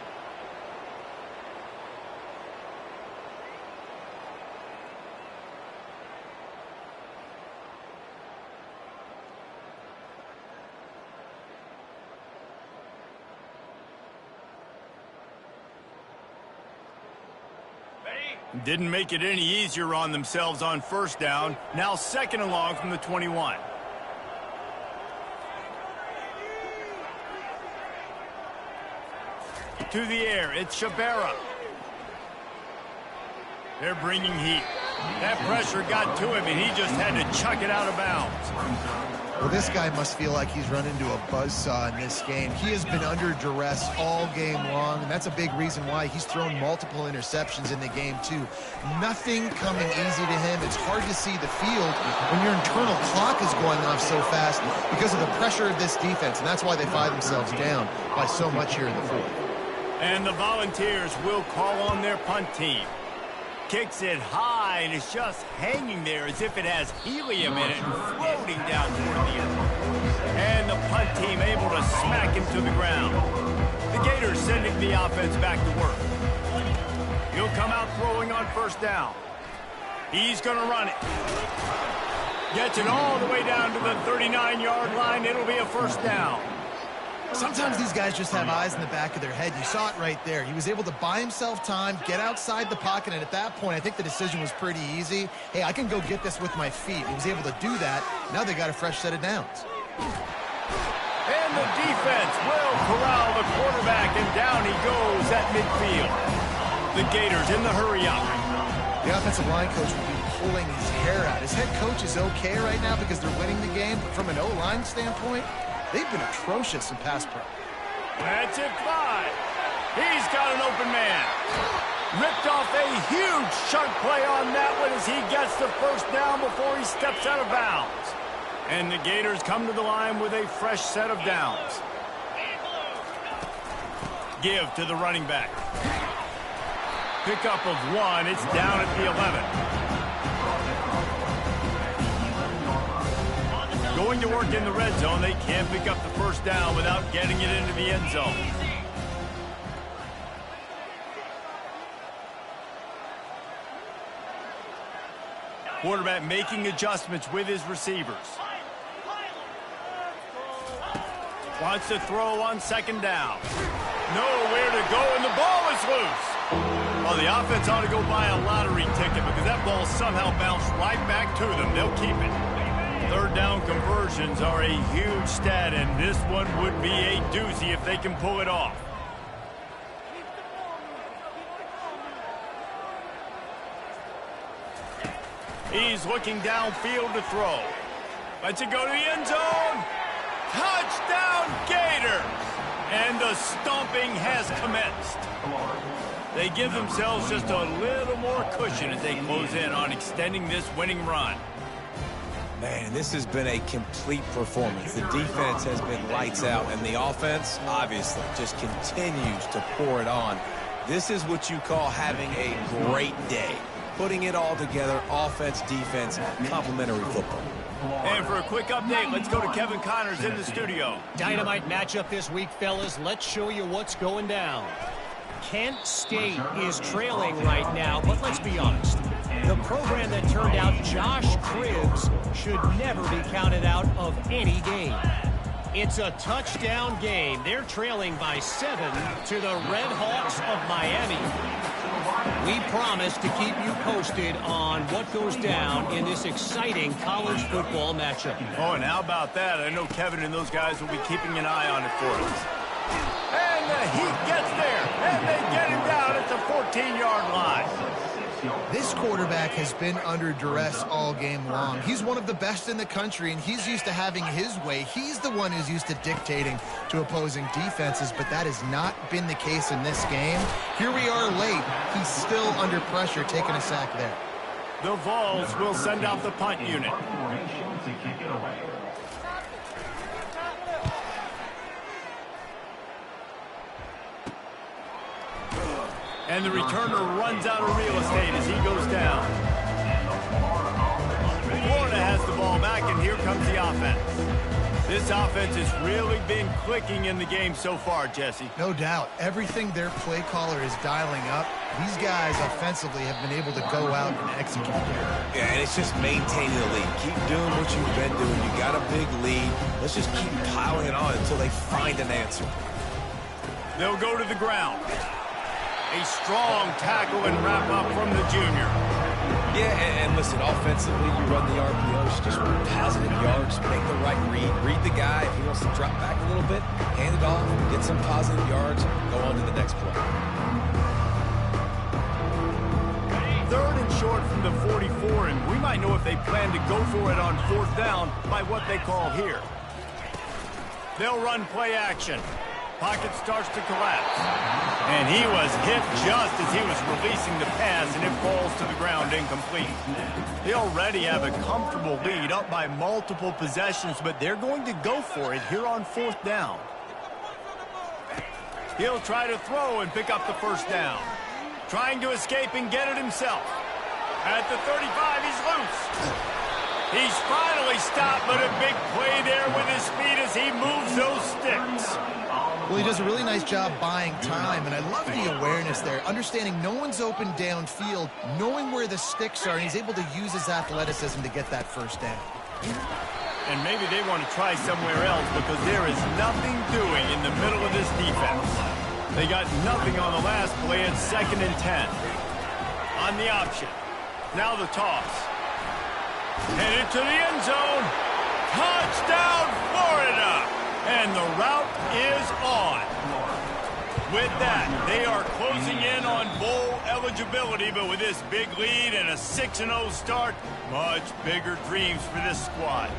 Didn't make it any easier on themselves on first down. Now 2nd and long from the 21. To the air, it's Shabera. They're bringing heat. That pressure got to him, and he just had to chuck it out of bounds. Well, this guy must feel like he's run into a buzzsaw in this game. He has been under duress all game long, and that's a big reason why he's thrown multiple interceptions in the game, too. Nothing coming easy to him. It's hard to see the field when your internal clock is going off so fast because of the pressure of this defense, and that's why they find themselves down by so much here in the 4th. And the Volunteers will call on their punt team. Kicks it high, and it's just hanging there as if it has helium in it and floating down toward the end. And the punt team able to smack him to the ground. The Gators sending the offense back to work. He'll come out throwing on first down. He's going to run it. Gets it all the way down to the 39-yard line. It'll be a first down. Sometimes these guys just have eyes in the back of their head. You saw it right there. He was able to buy himself time, get outside the pocket, and at that point, I think the decision was pretty easy. Hey, I can go get this with my feet. He was able to do that. Now they got a fresh set of downs. And the defense will corral the quarterback, and down he goes at midfield. The Gators in the hurry-up. The offensive line coach will be pulling his hair out. His head coach is okay right now because they're winning the game, but from an O-line standpoint, they've been atrocious in pass pro. That's it, 5. He's got an open man. Ripped off a huge chunk play on that one as he gets the first down before he steps out of bounds. And the Gators come to the line with a fresh set of downs. Give to the running back. Pickup of 1. It's down at the 11. Going to work in the red zone, they can't pick up the first down without getting it into the end zone. Quarterback making adjustments with his receivers. Wants to throw on 2nd down. Nowhere to go, and the ball is loose. Well, the offense ought to go buy a lottery ticket because that ball somehow bounced right back to them. They'll keep it. 3rd down conversions are a huge stat, and this one would be a doozy if they can pull it off. He's looking downfield to throw. Lets it go to the end zone. Touchdown, Gators! And the stomping has commenced. They give themselves just a little more cushion as they close in on extending this winning run. Man, this has been a complete performance. The defense has been lights out, and the offense, obviously, just continues to pour it on. This is what you call having a great day. Putting it all together, offense, defense, complementary football. And for a quick update, let's go to Kevin Connors in the studio. Dynamite matchup this week, fellas. Let's show you what's going down. Kent State is trailing right now, but let's be honest. The program that turned out Josh Cribbs should never be counted out of any game. It's a touchdown game. They're trailing by 7 to the Red Hawks of Miami. We promise to keep you posted on what goes down in this exciting college football matchup. Oh, and how about that? I know Kevin and those guys will be keeping an eye on it for us. And the Heat gets there, and they get him down at the 14-yard line. This quarterback has been under duress all game long. He's one of the best in the country, and he's used to having his way. He's the one who's used to dictating to opposing defenses, but that has not been the case in this game. Here we are late. He's still under pressure, taking a sack there. The Vols will send out the punt unit. And the returner runs out of real estate as he goes down. Florida has the ball back, and here comes the offense. This offense has really been clicking in the game so far, Jesse. No doubt. Everything their play caller is dialing up, these guys offensively have been able to go out and execute here. Yeah, and it's just maintaining the lead. Keep doing what you've been doing. You got a big lead. Let's just keep piling it on until they find an answer. They'll go to the ground. A strong tackle and wrap-up from the junior. Yeah, and listen, offensively, you run the RPOs, just positive yards, make the right read the guy. If he wants to drop back a little bit, hand it off, get some positive yards, go on to the next play. 3rd and short from the 44, and we might know if they plan to go for it on 4th down by what they call here. They'll run play action. Pocket starts to collapse. And he was hit just as he was releasing the pass, and it falls to the ground incomplete. They already have a comfortable lead, up by multiple possessions, but they're going to go for it here on 4th down. He'll try to throw and pick up the 1st down. Trying to escape and get it himself. At the 35, he's loose. He's finally stopped, but a big play there with his speed as he moves those sticks. Well, he does a really nice job buying time, and I love the awareness there, understanding no one's open downfield, knowing where the sticks are, and he's able to use his athleticism to get that 1st down. And maybe they want to try somewhere else because there is nothing doing in the middle of this defense. They got nothing on the last play at 2nd and 10. On the option. Now the toss. Headed to the end zone. Touchdown, Florida! And the route is on. With that, they are closing in on bowl eligibility, but with this big lead and a 6-0 start, much bigger dreams for this squad.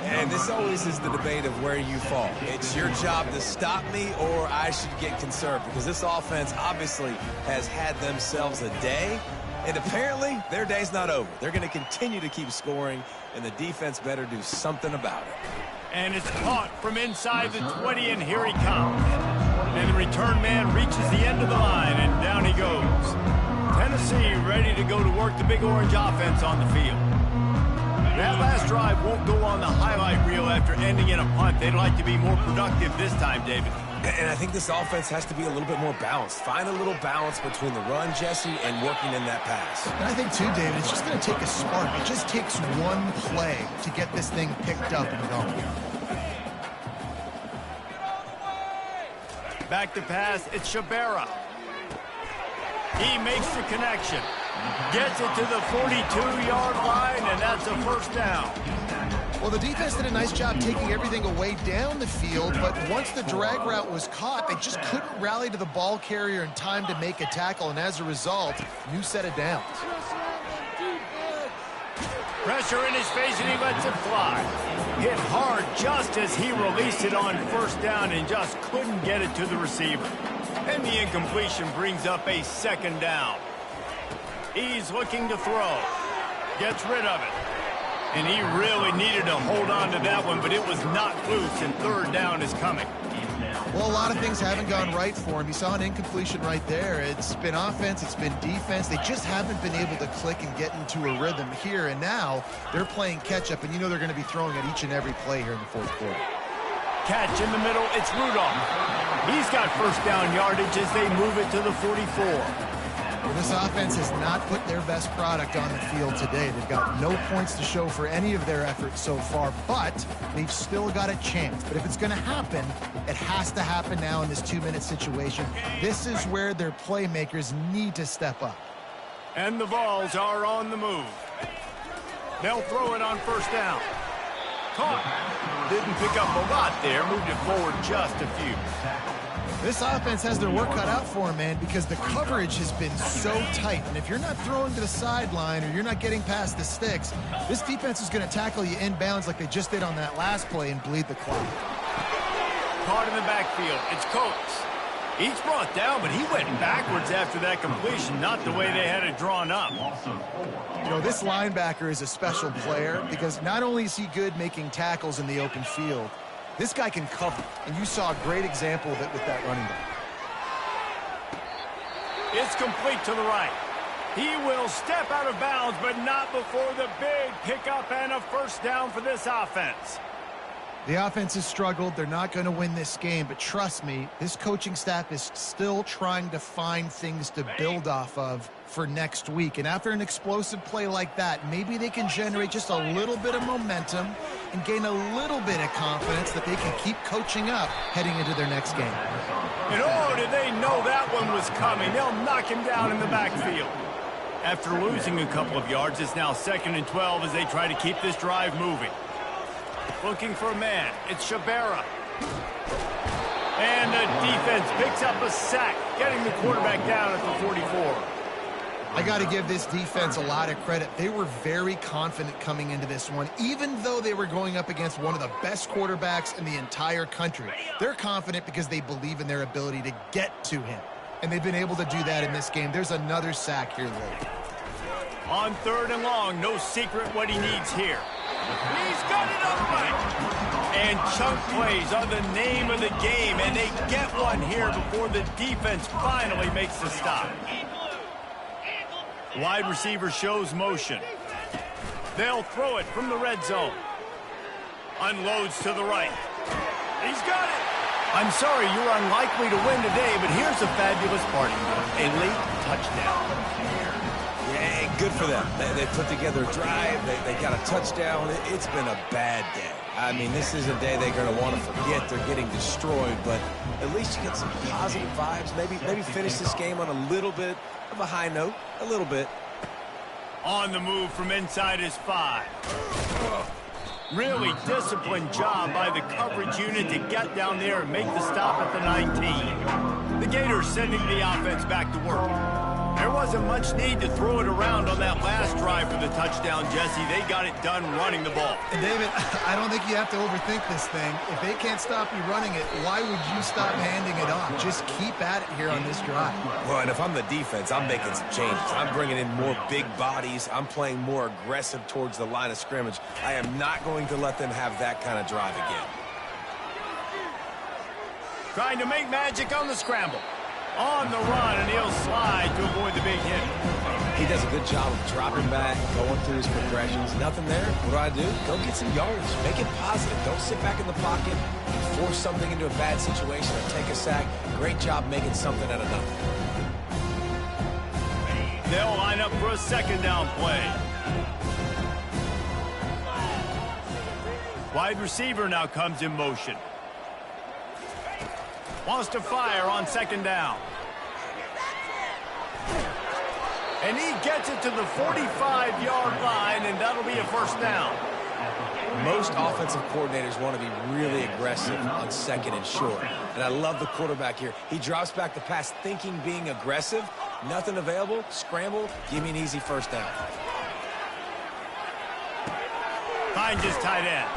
And this always is the debate of where you fall. It's your job to stop me or I should get conserved, because this offense obviously has had themselves a day, and apparently their day's not over. They're going to continue to keep scoring, and the defense better do something about it. And it's caught from inside the 20, and here he comes. And the return man reaches the end of the line, and down he goes. Tennessee ready to go to work the Big Orange offense on the field. That last drive won't go on the highlight reel after ending in a punt. They'd like to be more productive this time, David. And I think this offense has to be a little bit more balanced. Find a little balance between the run, Jesse, and working in that pass. And I think, too, David, it's just going to take a spark. It just takes one play to get this thing picked up and going. Back to pass, it's Shabera. He makes the connection. Gets it to the 42-yard line, and that's a 1st down. Well, the defense did a nice job taking everything away down the field, but once the drag route was caught, they just couldn't rally to the ball carrier in time to make a tackle, and as a result, new set of downs. Pressure in his face, and he lets it fly. Hit hard just as he released it on 1st down and just couldn't get it to the receiver. And the incompletion brings up a 2nd down. He's looking to throw. Gets rid of it. And he really needed to hold on to that one, but it was not loose, and 3rd down is coming. Well, a lot of things haven't gone right for him. You saw an incompletion right there. It's been offense, it's been defense. They just haven't been able to click and get into a rhythm here, and now they're playing catch-up, and you know they're going to be throwing at each and every play here in the 4th quarter. Catch in the middle, it's Rudolph. He's got 1st down yardage as they move it to the 44. Well, this offense has not put their best product on the field today. They've got no points to show for any of their efforts so far, but they've still got a chance. But if it's going to happen, it has to happen now in this 2-minute situation. This is where their playmakers need to step up. And the Vols are on the move. They'll throw it on 1st down. Caught. Didn't pick up a lot there. Moved it forward just a few. This offense has their work cut out for them, man, because the coverage has been so tight. And if you're not throwing to the sideline or you're not getting past the sticks, this defense is going to tackle you inbounds like they just did on that last play and bleed the clock. Caught in the backfield. It's Coates. He's brought down, but he went backwards after that completion, not the way they had it drawn up. You know, this linebacker is a special player because not only is he good making tackles in the open field, this guy can cover, and you saw a great example of it with that running back. It's complete to the right. He will step out of bounds, but not before the big pickup and a 1st down for this offense. The offense has struggled. They're not going to win this game, but trust me, this coaching staff is still trying to find things to build off of for next week. And after an explosive play like that, maybe they can generate just a little bit of momentum and gain a little bit of confidence that they can keep coaching up heading into their next game. And oh, did they know that one was coming. They'll knock him down in the backfield. After losing a couple of yards, it's now 2nd and 12 as they try to keep this drive moving. Looking for a man. It's Shabera. And the defense picks up a sack, getting the quarterback down at the 44. I got to give this defense a lot of credit. They were very confident coming into this one, even though they were going up against one of the best quarterbacks in the entire country. They're confident because they believe in their ability to get to him, and they've been able to do that in this game. There's another sack here late. On 3rd and long, no secret what he needs here. He's got it up right. And chunk plays are the name of the game, and they get one here before the defense finally makes the stop. Wide receiver shows motion. They'll throw it from the red zone. Unloads to the right. He's got it. I'm sorry you're unlikely to win today, but here's a fabulous party. A late touchdown. Yeah, good for them. They put together a drive. They got a touchdown. It's been a bad day. I mean, this is a day they're going to want to forget. They're getting destroyed, but at least you get some positive vibes. Maybe finish this game on a little bit of a high note. A little bit. On the move from inside his 5. Really disciplined job by the coverage unit to get down there and make the stop at the 19. The Gators sending the offense back to work. There wasn't much need to throw it around on that last drive for the touchdown, Jesse. They got it done running the ball. And David, I don't think you have to overthink this thing. If they can't stop you running it, why would you stop handing it off? Just keep at it here on this drive. Well, and if I'm the defense, I'm making some changes. I'm bringing in more big bodies. I'm playing more aggressive towards the line of scrimmage. I am not going to let them have that kind of drive again. Trying to make magic on the scramble. On the run, and he'll slide to avoid the big hit. He does a good job of dropping back, going through his progressions. Nothing there. What do? Go get some yardage. Make it positive. Don't sit back in the pocket and force something into a bad situation or take a sack. Great job making something out of nothing. They'll line up for a 2nd down play. Wide receiver now comes in motion. Wants to fire on 2nd down. And he gets it to the 45-yard line, and that'll be a 1st down. Most offensive coordinators want to be really aggressive on 2nd and short. And I love the quarterback here. He drops back the pass thinking being aggressive. Nothing available. Scramble. Give me an easy 1st down. Finds his tight end.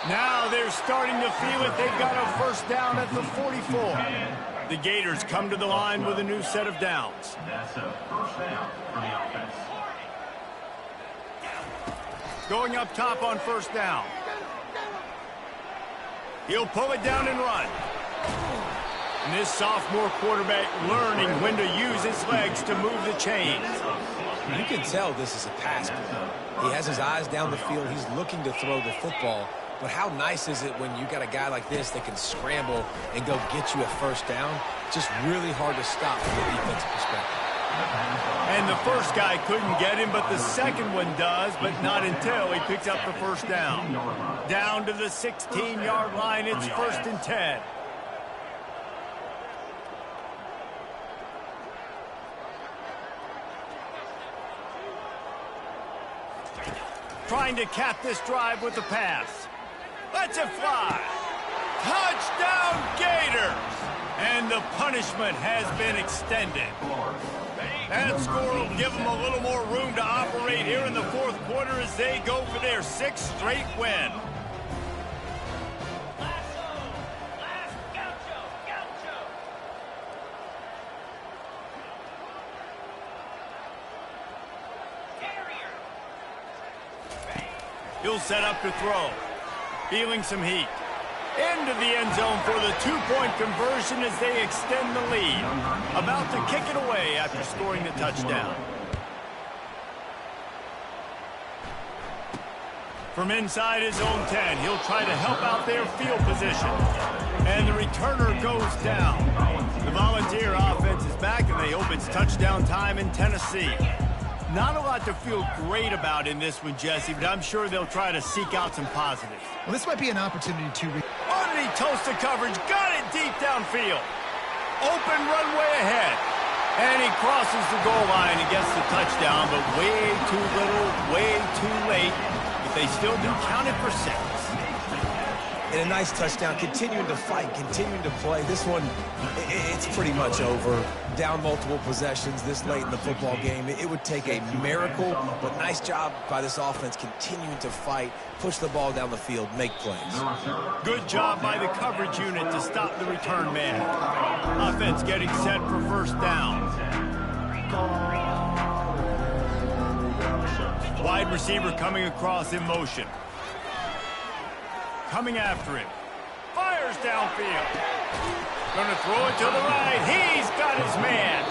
Now they're starting to feel it. They've got a 1st down at the 44. The Gators come to the line with a new set of downs. That's a 1st down for the offense. Going up top on 1st down. He'll pull it down and run. And this sophomore quarterback learning when to use his legs to move the chains. You can tell this is a pass play. He has his eyes down the field. He's looking to throw the football. But how nice is it when you got a guy like this that can scramble and go get you a 1st down? Just really hard to stop from the defensive perspective. And the first guy couldn't get him, but the second one does, but not until he picks up the 1st down. Down to the 16-yard line, it's 1st and 10. Trying to cap this drive with the pass. Lets it fly. Touchdown, Gators! And the punishment has been extended. That score will give them a little more room to operate here in the 4th quarter as they go for their 6th straight win. He'll set up to throw. Feeling some heat. Into the end zone for the 2-point conversion as they extend the lead. About to kick it away after scoring the touchdown. From inside his own 10, he'll try to help out their field position. And the returner goes down. The Volunteer offense is back, and they hope it's touchdown time in Tennessee. Not a lot to feel great about in this one, Jesse, but I'm sure they'll try to seek out some positives. Well, this might be an opportunity to... Underneath toasted coverage, got it deep downfield. Open runway ahead. And he crosses the goal line and gets the touchdown, but way too little, way too late. But they still do count it for 6. And a nice touchdown, continuing to fight, continuing to play. This one, it's pretty much over. Down multiple possessions this late in the football game. It would take a miracle, but nice job by this offense continuing to fight, push the ball down the field, make plays. Good job by the coverage unit to stop the return man. Offense getting set for first down. Wide receiver coming across in motion. Coming after him. Fires downfield. Gonna throw it to the right. He's got his man.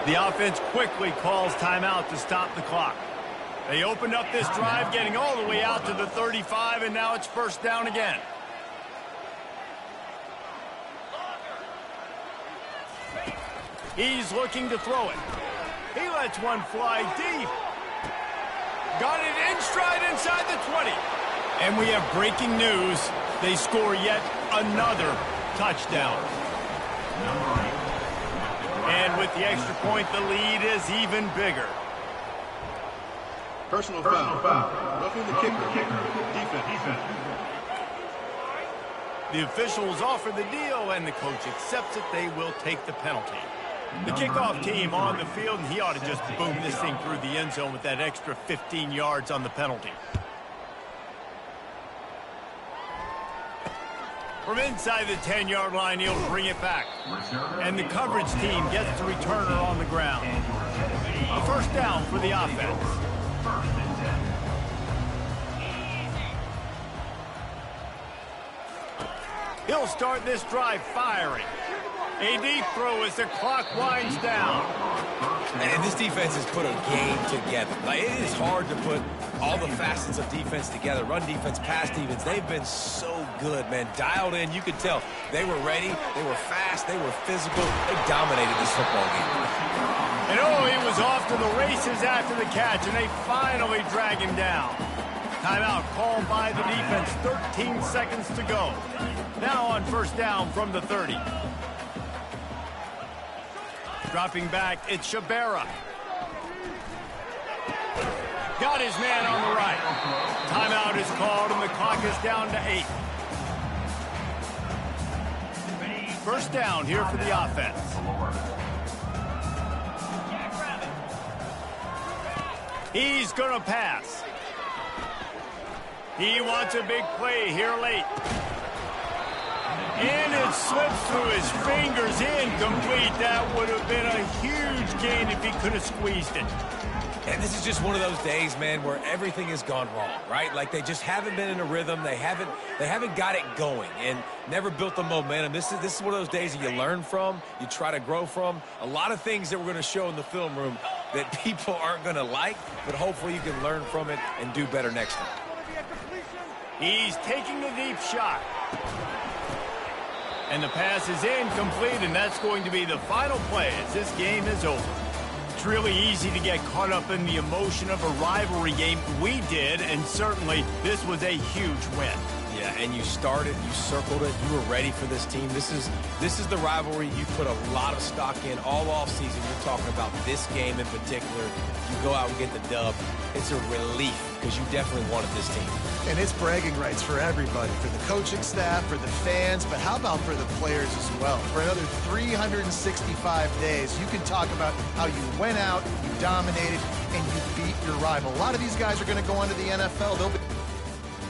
The offense quickly calls timeout to stop the clock. They opened up this drive, getting all the way out to the 35, and now it's first down again. He's looking to throw it. He lets one fly deep. Got it in stride inside the 20. And we have breaking news. They score yet another touchdown. And with the extra point, the lead is even bigger. Personal foul. Roughing the kicker. Defense. The officials offer the deal, and the coach accepts it. They will take the penalty. The kickoff team on the field, and he ought to just boom this thing through the end zone with that extra 15 yards on the penalty. From inside the 10-yard line, he'll bring it back. And the coverage team gets the returner on the ground. A first down for the offense. He'll start this drive firing. A deep throw as the clock winds down. And this defense has put a game together. Like, it is hard to put all the facets of defense together. Run defense, pass defense. They've been so good, man. Dialed in. You could tell they were ready. They were fast. They were physical. They dominated this football game. And he was off to the races after the catch, and they finally drag him down. Timeout called by the defense. 13 seconds to go. Now on first down from the 30. Dropping back, it's Shabera. Got his man on the right. Timeout is called, and the clock is down to 8. First down here for the offense. He's going to pass. He wants a big play here late. And it slips through his fingers, incomplete. That would have been a huge gain if he could have squeezed it. And this is just one of those days, man, where everything has gone wrong, right? Like, they just haven't been in a rhythm. They haven't got it going and never built the momentum. This is one of those days that you learn from, you try to grow from. A lot of things that we're going to show in the film room that people aren't going to like, but hopefully you can learn from it and do better next time. He's taking the deep shot. And the pass is incomplete, and that's going to be the final play as this game is over. It's really easy to get caught up in the emotion of a rivalry game. We did, and certainly this was a huge win. Yeah, and you started, you circled it, you were ready for this team. This is the rivalry you put a lot of stock in all offseason. You're talking about this game in particular. You go out and get the dub. It's a relief because you definitely wanted this team. And it's bragging rights for everybody, for the coaching staff, for the fans, but how about for the players as well? For another 365 days, you can talk about how you went out, you dominated, and you beat your rival. A lot of these guys are going to go on to the NFL. They'll be